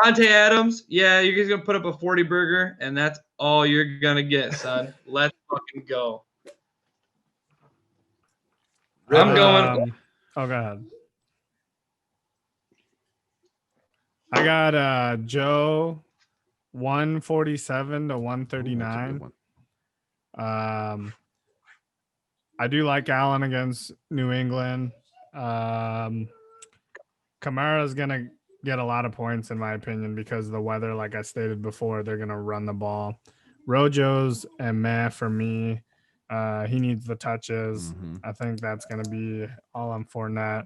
Davante Adams, yeah, you're just gonna put up a 40 burger, and that's all you're gonna get, son. Let's fucking go. I'm going. Oh, go ahead. I got Joe 147 to 139. I do like Allen against New England. Kamara is gonna get a lot of points in my opinion because the weather, like I stated before, they're gonna run the ball. Rojo's and meh for me. He needs the touches. I think that's gonna be all on Fournette.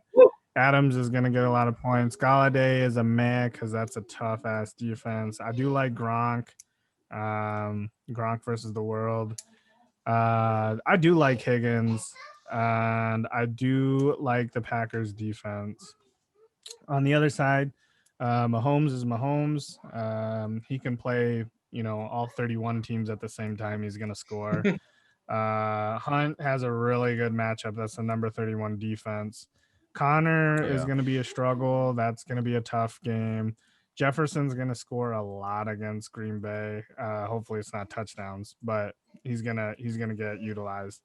Adams is gonna get a lot of points. Galladay is a meh because that's a tough ass defense. I do like Gronk. Gronk versus the world. I do like Higgins, and I do like the Packers defense. On the other side, Mahomes is Mahomes. He can play, all 31 teams at the same time. He's going to score. Hunt has a really good matchup. That's the number 31 defense. Connor is going to be a struggle. That's going to be a tough game. Jefferson's going to score a lot against Green Bay. Hopefully it's not touchdowns, but he's going to get utilized.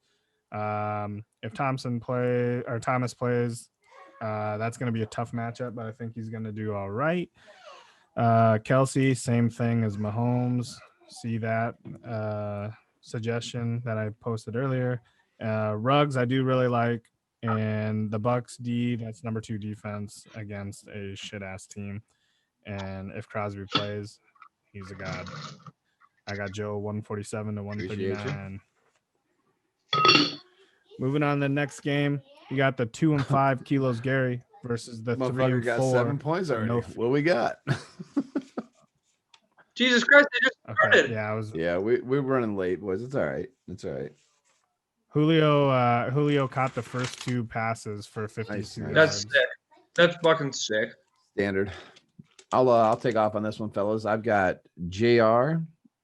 If Thomas plays, that's going to be a tough matchup, but I think he's going to do all right. Kelsey, same thing as Mahomes. See that suggestion that I posted earlier. Ruggs, I do really like. And the Bucks D, that's number 2 defense against a shit-ass team. And if Crosby plays, he's a god. I got Joe 147 to 139. Moving on to the next game, you got the 2 and 5 kilos Gary versus the 3 and 4. Got 7 points already. What we got? Jesus Christ, they just started. Okay, yeah, we're running late, boys. It's all right. It's all right. Julio caught the first 2 passes for 52 yards. That's sick. That's fucking sick. Standard. I'll take off on this one, fellas. I've got JR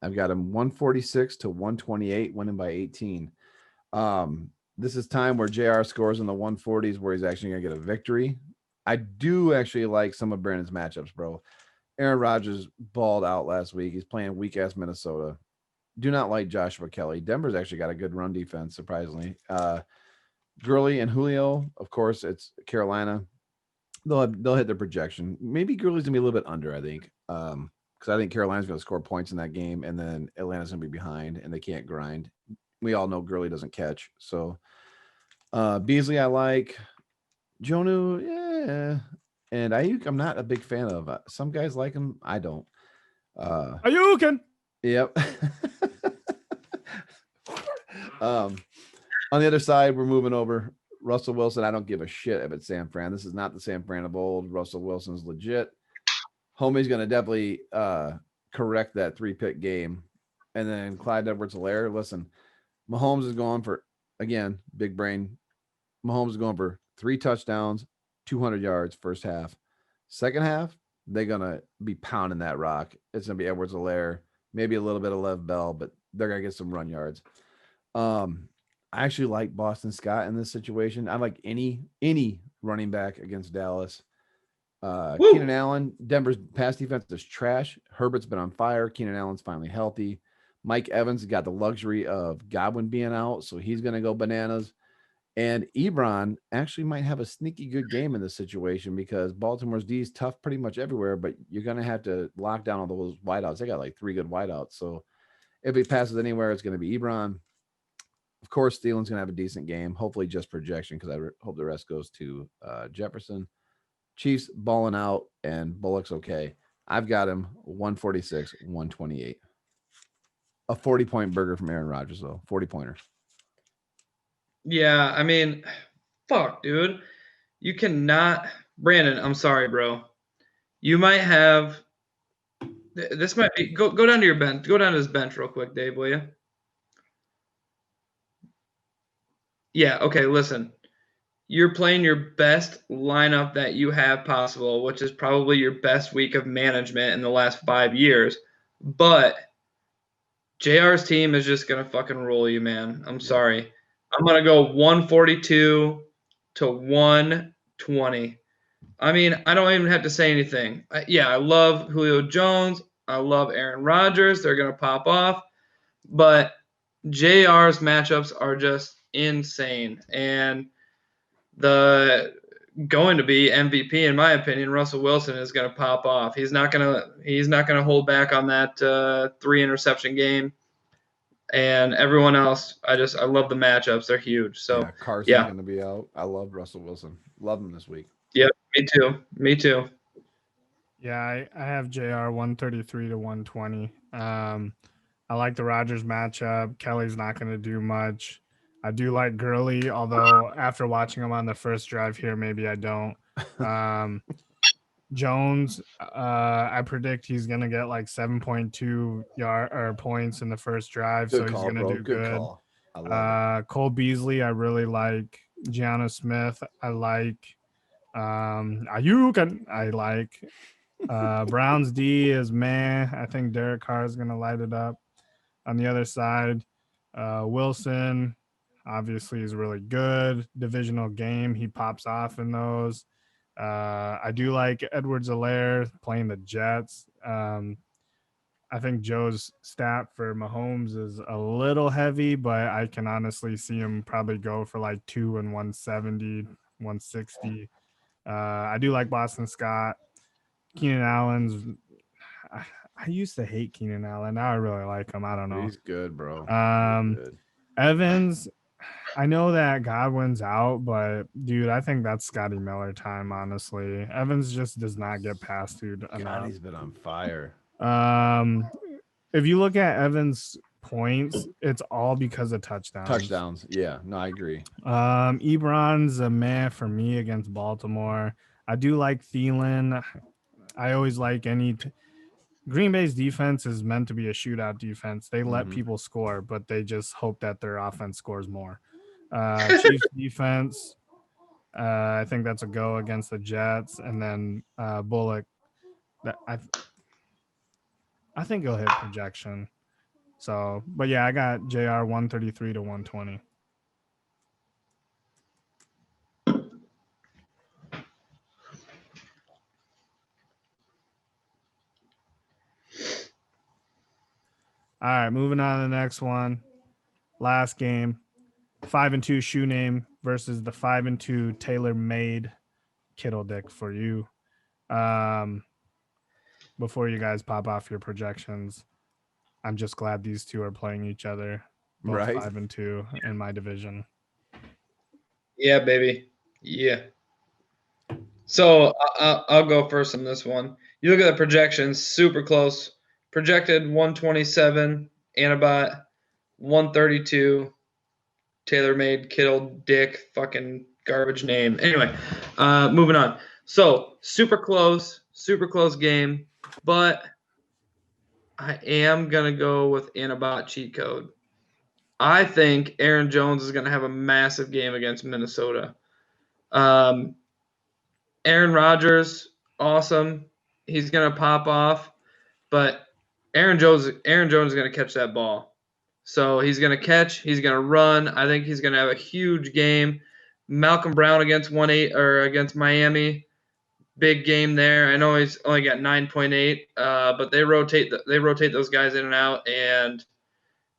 I've got him 146 to 128, winning by 18. This is time where JR scores in the 140s where he's actually going to get a victory. I do actually like some of Brandon's matchups, bro. Aaron Rodgers balled out last week. He's playing weak-ass Minnesota. Do not like Joshua Kelly. Denver's actually got a good run defense, surprisingly. Gurley and Julio, of course, it's Carolina. They'll hit their projection. Maybe Gurley's going to be a little bit under, I think. Because I think Carolina's going to score points in that game, and then Atlanta's going to be behind, and they can't grind. We all know Gurley doesn't catch. So Beasley, I like. Jonu, yeah. And Ayuk, I'm not a big fan of. Some guys like him. I don't. Ayukin. Yep. On the other side, we're moving over. Russell Wilson, I don't give a shit if it's San Fran. This is not the San Fran of old. Russell Wilson's legit. Homie's going to definitely correct that 3-pick game. And then Clyde Edwards-Helaire, listen, Mahomes is going for, again, big brain. Mahomes is going for 3 touchdowns, 200 yards first half. Second half, they're going to be pounding that rock. It's going to be Edwards-Helaire, maybe a little bit of Lev Bell, but they're going to get some run yards. I actually like Boston Scott in this situation. I like any running back against Dallas. Keenan Allen, Denver's pass defense is trash. Herbert's been on fire. Keenan Allen's finally healthy. Mike Evans got the luxury of Godwin being out, so he's going to go bananas. And Ebron actually might have a sneaky good game in this situation because Baltimore's D is tough pretty much everywhere, but you're going to have to lock down all those wideouts. They got like 3 good wideouts. So if he passes anywhere, it's going to be Ebron. Of course, Thielen's going to have a decent game, hopefully just projection because I hope the rest goes to Jefferson. Chiefs balling out and Bullock's okay. I've got him 146, 128. A 40-point burger from Aaron Rodgers, though. 40-pointer. Yeah, I mean, fuck, dude. You cannot. Brandon, I'm sorry, bro. You might have. This might be. Go down to your bench. Go down to his bench real quick, Dave, will you? Yeah, okay, listen. You're playing your best lineup that you have possible, which is probably your best week of management in the last 5 years. But JR's team is just going to fucking roll you, man. I'm sorry. I'm going to go 142 to 120. I mean, I don't even have to say anything. I love Julio Jones. I love Aaron Rodgers. They're going to pop off. But JR's matchups are just insane. And the going to be MVP, in my opinion, Russell Wilson is going to pop off. He's not going to hold back on that 3 interception game. And everyone else, I love the matchups. They're huge. So Carson's going to be out. I love Russell Wilson. Love him this week. Yeah, me too. Yeah, I have JR 133 to 120. I like the Rodgers matchup. Kelly's not going to do much. I do like Gurley, although after watching him on the first drive here, maybe I don't. Jones, I predict he's going to get like 7.2 points in the first drive, so he's going to do good. Cole Beasley, I really like. Gianna Smith, I like. Ayuk, I like. Browns D is meh. I think Derek Carr is going to light it up. On the other side, Wilson obviously is really good. Divisional game, he pops off in those. I do like Edwards-Helaire playing the Jets. I think Joe's stat for Mahomes is a little heavy, but I can honestly see him probably go for like 2 and 170, 160. I do like Boston Scott. Keenan Allen's. I used to hate Keenan Allen. Now I really like him. I don't know. He's good, bro. Good. Evans, I know that Godwin's out, but dude, I think that's Scotty Miller time, honestly. Evans just does not get past dude enough. God, he's been on fire. If you look at Evans' points, it's all because of touchdowns. Yeah, no, I agree. Ebron's a meh for me against Baltimore. I do like Thielen. I always like Green Bay's defense is meant to be a shootout defense. They let people score, but they just hope that their offense scores more. Chiefs defense, I think that's a go against the Jets. And then Bullock, I think he'll hit projection. So, but yeah, I got JR 133 to 120. All right, moving on to the next one. Last game, 5-2 shoe name versus the 5-2 tailor-made Kittle Dick for you. Before you guys pop off your projections, I'm just glad these two are playing each other. Both Right. 5-2 in my division. Yeah, baby. Yeah. So I'll go first on this one. You look at the projections, super close. Projected 127, Anabot 132, TaylorMade, Kittle, Dick, fucking garbage name. Anyway, moving on. So super close game, but I am gonna go with Anabot cheat code. I think Aaron Jones is gonna have a massive game against Minnesota. Aaron Rodgers, awesome. He's gonna pop off, but Aaron Jones is gonna catch that ball. So he's gonna catch, he's gonna run. I think he's gonna have a huge game. Malcolm Brown against against Miami, big game there. I know he's only got 9.8, but they rotate those guys in and out, and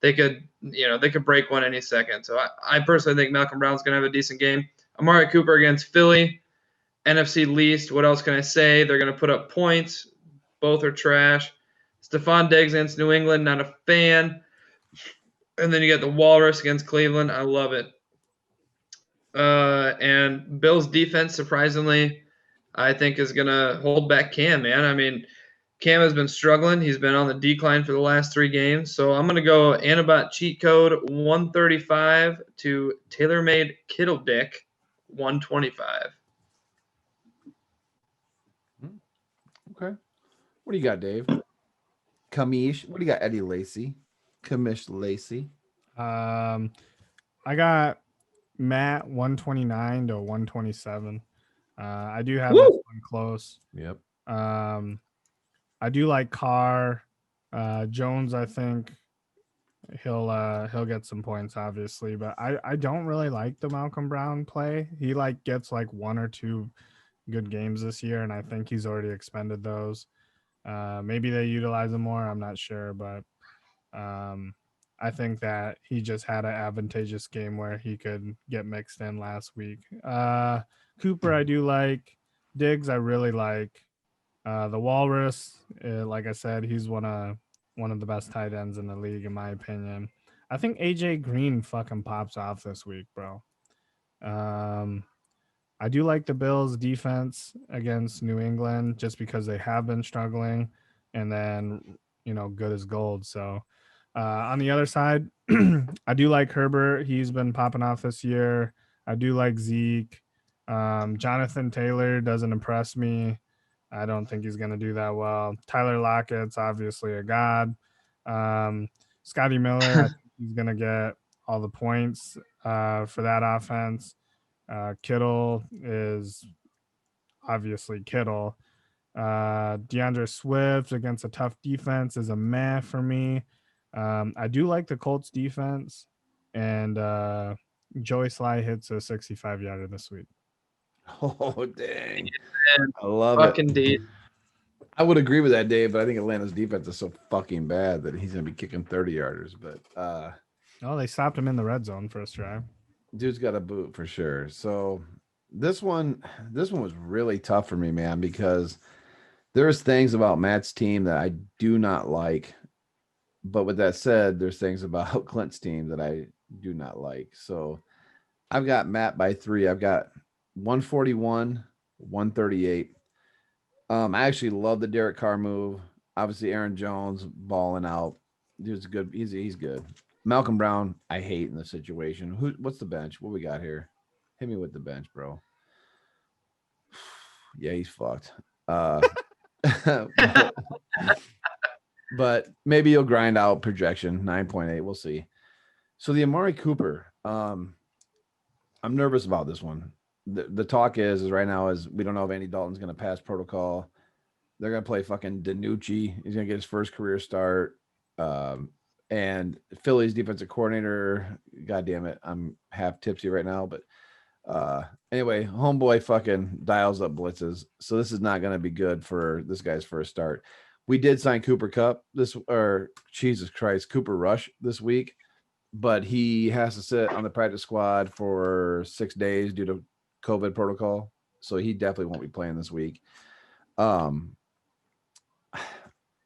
they could break one any second. So I personally think Malcolm Brown's gonna have a decent game. Amari Cooper against Philly. NFC least. What else can I say? They're going to put up points. Both are trash. Stephon Diggs against New England, not a fan. And then you got the Walrus against Cleveland. I love it. And Bills defense, surprisingly, I think is going to hold back Cam, man. I mean, Cam has been struggling. He's been on the decline for the last 3 games. So I'm going to go Anabot cheat code 135 to TaylorMade Kittle Dick 125. Okay. What do you got, Dave? Kamish. What do you got, Eddie Lacy? Kamish Lacy. I got Matt 129 to 127. I do have this one close. Yep. I do like Carr. Jones, I think he'll get some points, obviously, but I don't really like the Malcolm Brown play. He gets 1 or 2 good games this year, and I think he's already expended those. Maybe they utilize him more. I'm not sure, but I think that he just had an advantageous game where he could get mixed in last week. Cooper, I do like. Diggs, I really like. The Walrus, like I said, he's one of the best tight ends in the league, in my opinion. I think AJ Green fucking pops off this week, bro. I do like the Bills' defense against New England just because they have been struggling, and then good as gold. So on the other side, I do like Herbert. He's been popping off this year. I do like Zeke. Jonathan Taylor doesn't impress me. I don't think he's going to do that well. Tyler Lockett's obviously a god. Scotty Miller, I think he's going to get all the points for that offense. Kittle is obviously Kittle. DeAndre Swift against a tough defense is a meh for me. I do like the Colts defense, and Joey Sly hits a 65-yarder this week. Oh, dang. Man, I love fucking it. deep. I would agree with that, Dave, but I think Atlanta's defense is so fucking bad that he's going to be kicking 30-yarders. But they stopped him in the red zone first drive. Dude's got a boot for sure. So this one was really tough for me, man, because there's things about Matt's team that I do not like. But with that said, there's things about Clint's team that I do not like. So I've got Matt by 3. I've got 141, 138. I actually love the Derek Carr move. Obviously, Aaron Jones balling out. Dude's good. He's good. Malcolm Brown, I hate in the situation. What's the bench? What we got here? Hit me with the bench, bro. Yeah, he's fucked. But maybe he'll grind out projection 9.8. We'll see. So the Amari Cooper, I'm nervous about this one. The talk is right now is we don't know if Andy Dalton's going to pass protocol. They're going to play fucking DiNucci. He's going to get his first career start. And Philly's defensive coordinator, God damn it, I'm half tipsy right now. But anyway, homeboy fucking dials up blitzes. So this is not going to be good for this guy's first start. We did sign Cooper Rush this week, but he has to sit on the practice squad for 6 days due to COVID protocol. So he definitely won't be playing this week.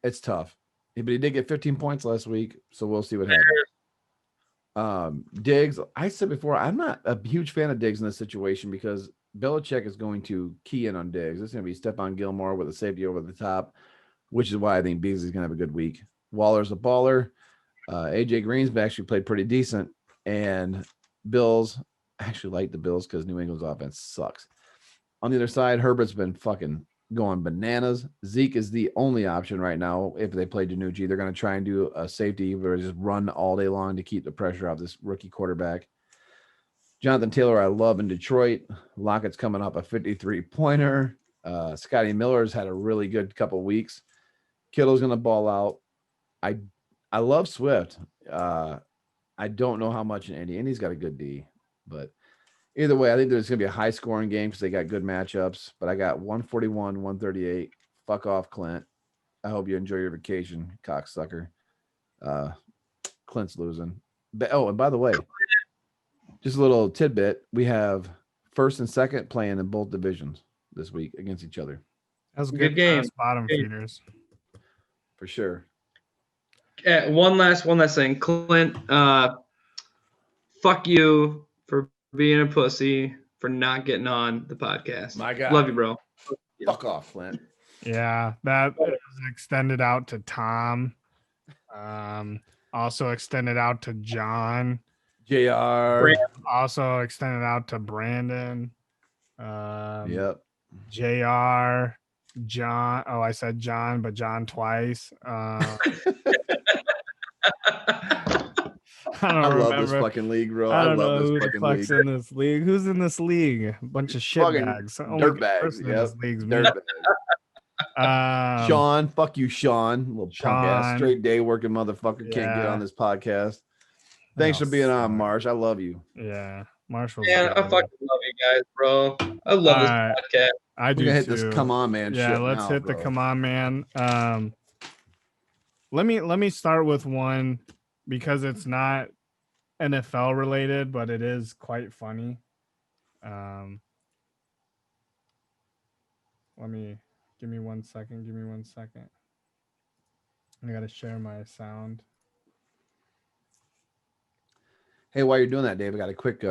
It's tough. But he did get 15 points last week, so we'll see what happens. Diggs, I said before, I'm not a huge fan of Diggs in this situation because Belichick is going to key in on Diggs. It's going to be Stephon Gilmore with a safety over the top, which is why I think Beasley's going to have a good week. Waller's a baller. AJ Green's actually played pretty decent. And Bills, I actually like the Bills because New England's offense sucks. On the other side, Herbert's been fucking going bananas. Zeke is the only option right now. If they play Danucci, they're going to try and do a safety where just run all day long to keep the pressure off this rookie quarterback. Jonathan Taylor, I love in Detroit. Lockett's coming up a 53-pointer. Scotty Miller's had a really good couple weeks. Kittle's going to ball out. I love Swift. I don't know how much in Indy. Indy's got a good D, but either way, I think there's going to be a high-scoring game because they got good matchups. But I got 141, 138. Fuck off, Clint. I hope you enjoy your vacation, cocksucker. Clint's losing. And by the way, just a little tidbit. We have first and second playing in both divisions this week against each other. That was a good game. Bottom feeders. For sure. One last thing. Clint, fuck you for being a pussy, for not getting on the podcast. My God. Love you, bro. Fuck off, Clint. Yeah, that is extended out to Tom. Also extended out to John. JR. Also extended out to Brandon. Yep. JR. John. Oh, I said John, but John twice. I love this fucking league, bro. I don't know love who this the fucking fuck's league. in this league. Who's in this league? A bunch of shit Fucking bags. dirt bags. Yep. Dirt bags. Sean, fuck you, Sean. Little punk ass, straight day working motherfucker. Can't get on this podcast. Thanks for being on, Marsh. I love you. Yeah, Marshall. Yeah, I fucking love you guys, bro. I love this podcast. I do hit too. this come on, man. Yeah, shit let's now, hit bro. the come on, man. Let me start with one because it's not NFL related, but it is quite funny. Give me 1 second. I gotta share my sound. Hey, while you're doing that, Dave, I got a quick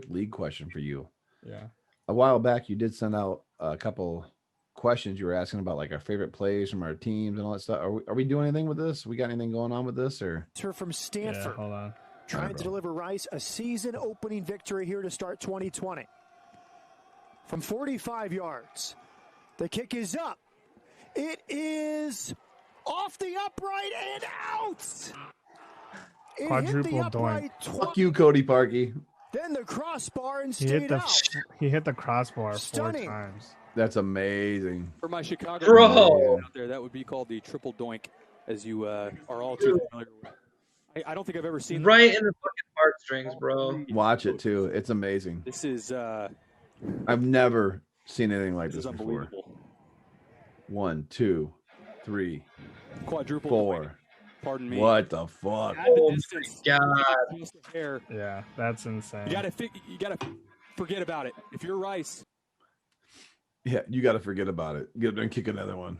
league question for you. Yeah. A while back, you did send out a couple questions. You were asking about like our favorite plays from our teams and all that stuff. Are we doing anything with this? We got anything going on with this or? From Stanford. Yeah, hold on. Trying to deliver Rice a season-opening victory here to start 2020. From 45 yards, the kick is up. It is off the upright and out. It Quadruple hit the doink. upright Fuck you, Cody Parkey. Then the crossbar and He hit stayed out. he hit the crossbar Stunning. 4 times. That's amazing. For my Chicago Bro. out there, that would be called the triple doink, as you are all too familiar with. I don't think I've ever seen Right in the fucking heartstrings, bro. Watch it too. It's amazing. This is I've never seen anything like this before. unbelievable. 1, 2, 3, Quadruple 4. doink. Pardon me. What the fuck? Oh my Distance, God. across the hair. Yeah, that's insane. You gotta forget about it. If you're Rice, Yeah, you got to forget about it. Get up there and kick another one.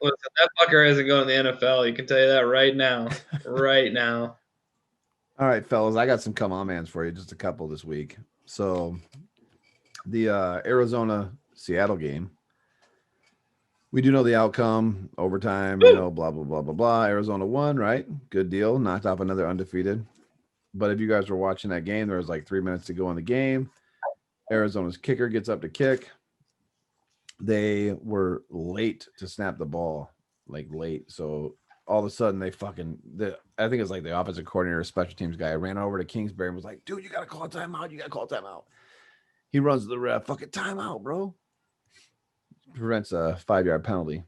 Listen, that fucker isn't going to the NFL. You can tell you that right now. Right now. All right, fellas, I got some come on mans for you. Just a couple this week. So, the Arizona Seattle game. We do know the outcome, overtime, blah, blah, blah, blah, blah. Arizona won, right? Good deal. Knocked off another undefeated. But if you guys were watching that game, there was like 3 minutes to go in the game. Arizona's kicker gets up to kick. They were late to snap the ball, like late. So all of a sudden I think it's like the offensive coordinator, special teams guy, ran over to Kingsbury and was like, dude, you got to call timeout. You got to call timeout. He runs to the ref, fucking timeout, bro. Prevents a 5-yard penalty.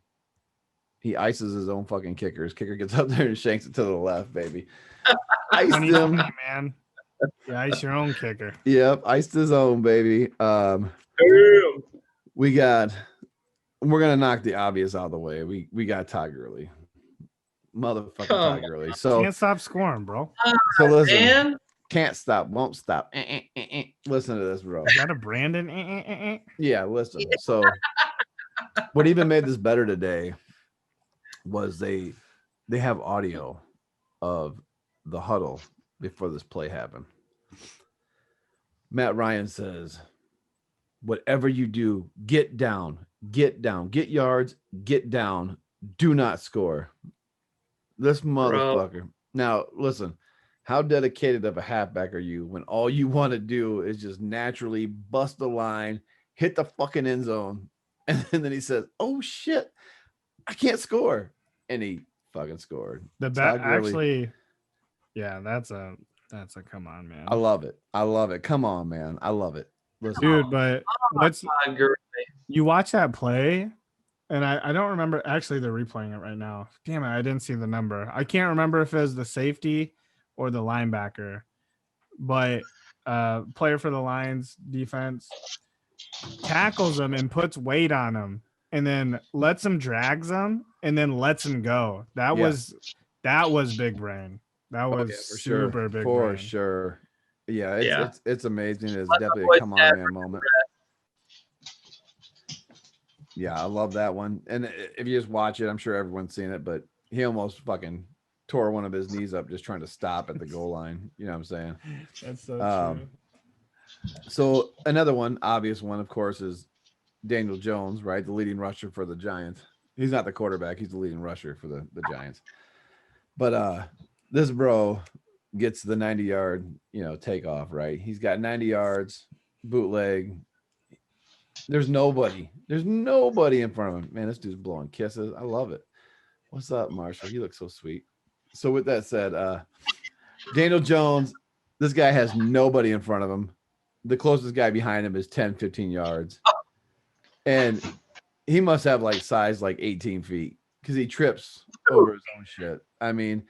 He ices his own fucking kicker. His kicker gets up there and shanks it to the left, baby. Iced 2020, him. man. Yeah, ice your own kicker. Yep, iced his own, baby. Damn. We're gonna knock the obvious out of the way. We got Todd Gurley. Motherfucking Todd Gurley. So Can't stop scoring, bro. listen. Man, Can't stop, won't stop. Listen to this, bro. Is that a Brandon? Yeah, listen. So what even made this better today was they have audio of the huddle before this play happened. Matt Ryan says, whatever you do, get down, get yards, get down, do not score. This motherfucker. Now, listen, how dedicated of a halfback are you when all you want to do is just naturally bust the line, hit the fucking end zone, and then he says, oh shit, I can't score. And he fucking scored. The Todd bet Gurley. actually, yeah, that's a come on, man. I love it. Come on, man. I love it. Listen, Dude, but what's Todd Gurley. you watch that play, and I don't remember. Actually, they're replaying it right now. Damn it, I didn't see the number. I can't remember if it was the safety or the linebacker, but player for the Lions defense tackles him and puts weight on him, and then lets him, drags him, and then lets him go. That was big brain. That was for super sure. big For brain. sure. Yeah, Yeah. it's amazing. It's Let the definitely boy a come on man moment. Yeah, I love that one. And if you just watch it, I'm sure everyone's seen it, but he almost fucking tore one of his knees up just trying to stop at the goal line. You know what I'm saying? That's so Um, true. So another one, obvious one, of course, is Daniel Jones, right? The leading rusher for the Giants. He's not the quarterback. He's the leading rusher for the Giants. But this bro gets the 90-yard, takeoff, right? He's got 90 yards, bootleg. There's nobody in front of him. Man, this dude's blowing kisses. I love it. What's up, Marshall? You look so sweet. So with that said, Daniel Jones, this guy has nobody in front of him. The closest guy behind him is 10, 15 yards. And he must have size 18 feet because he trips over his own shit. I mean,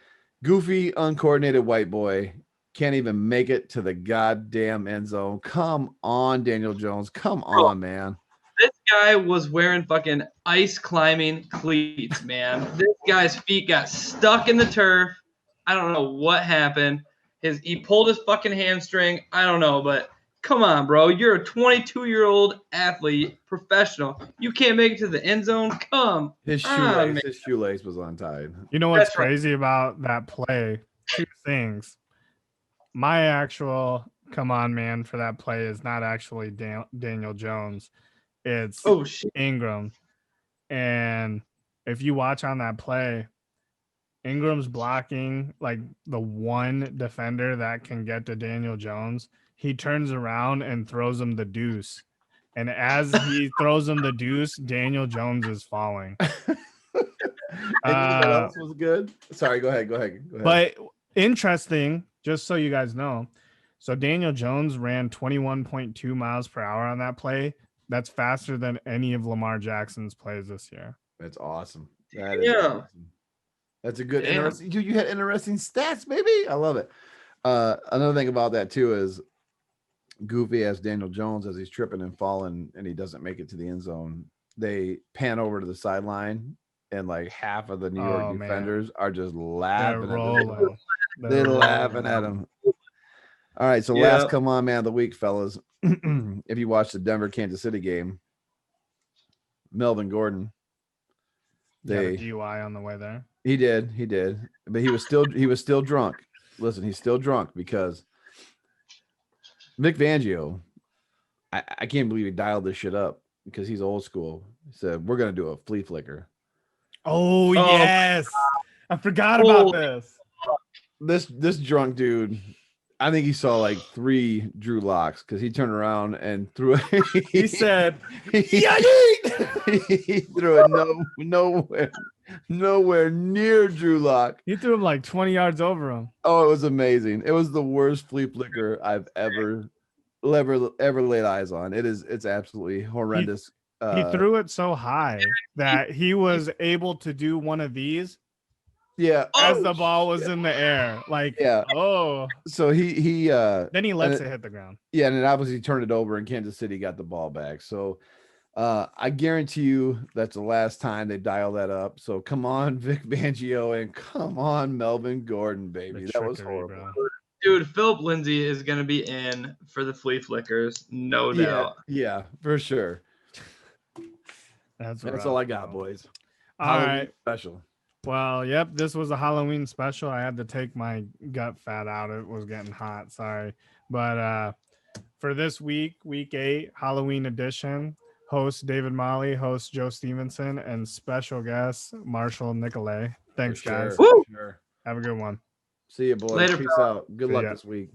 goofy, uncoordinated white boy can't even make it to the goddamn end zone. Come on, Daniel Jones. Come on, man. This guy was wearing fucking ice climbing cleats, man. This guy's feet got stuck in the turf. I don't know what happened. He pulled his fucking hamstring. I don't know, but come on, bro. You're a 22-year-old athlete, professional. You can't make it to the end zone. Come His on, man. shoelace was untied. You know what's That's right. crazy about that play? Two things. My actual come on man for that play is not actually Daniel Jones. It's Oh shit. Ingram. And if you watch on that play, Ingram's blocking the one defender that can get to Daniel Jones. He turns around and throws him the deuce. And as he throws him the deuce, Daniel Jones is falling. And what else was good? Sorry, go ahead. But interesting, just so you guys know. So Daniel Jones ran 21.2 miles per hour on that play. That's faster than any of Lamar Jackson's plays this year. That's awesome. That is Yeah. awesome. That's a good, Damn. interesting. You had interesting stats, baby. I love it. Another thing about that too is goofy as Daniel Jones, as he's tripping and falling and he doesn't make it to the end zone. They pan over to the sideline and half of the New York man. defenders are just They're laughing at this. rolling. They're laughing at him. All right, so Yeah. last come on man of the week, fellas. If you watch the Denver Kansas City game, Melvin Gordon, Got a DUI on the way there. he did, but he was still drunk. Listen, he's still drunk because Vic Fangio, I can't believe he dialed this shit up because he's old school. He said, we're going to do a flea flicker. Oh, Oh, yes. I forgot about this. This drunk dude, I think he saw 3 Drew Locks because he turned around and threw it. He said, he threw it nowhere near Drew Lock. he threw him 20 yards over him. Oh, it was amazing. It was the worst flea flicker I've ever laid eyes on. It's absolutely horrendous. He threw it so high that he was able to do one of these Yeah. as the ball was in the air. Like, Yeah. oh. So he Then he lets it hit the ground. Yeah, and then obviously turned it over, and Kansas City got the ball back. So I guarantee you that's the last time they dial that up. So come on, Vic Fangio, and come on, Melvin Gordon, baby. The That was trickery, horrible. bro. Dude, Philip Lindsay is going to be in for the Flea Flickers, no doubt. Yeah, for sure. That's That's rough, all I got, bro. boys. All Halloween right. special. Well, yep, this was a Halloween special. I had to take my gut fat out. It was getting hot. Sorry. But for this week, week 8, Halloween edition, host David Molly, host Joe Stevenson, and special guest Marshall Nicolay. Thanks, For guys. sure, for sure. Have a good one. See you, boys. Later, Peace bro. out. Good See luck ya. this week.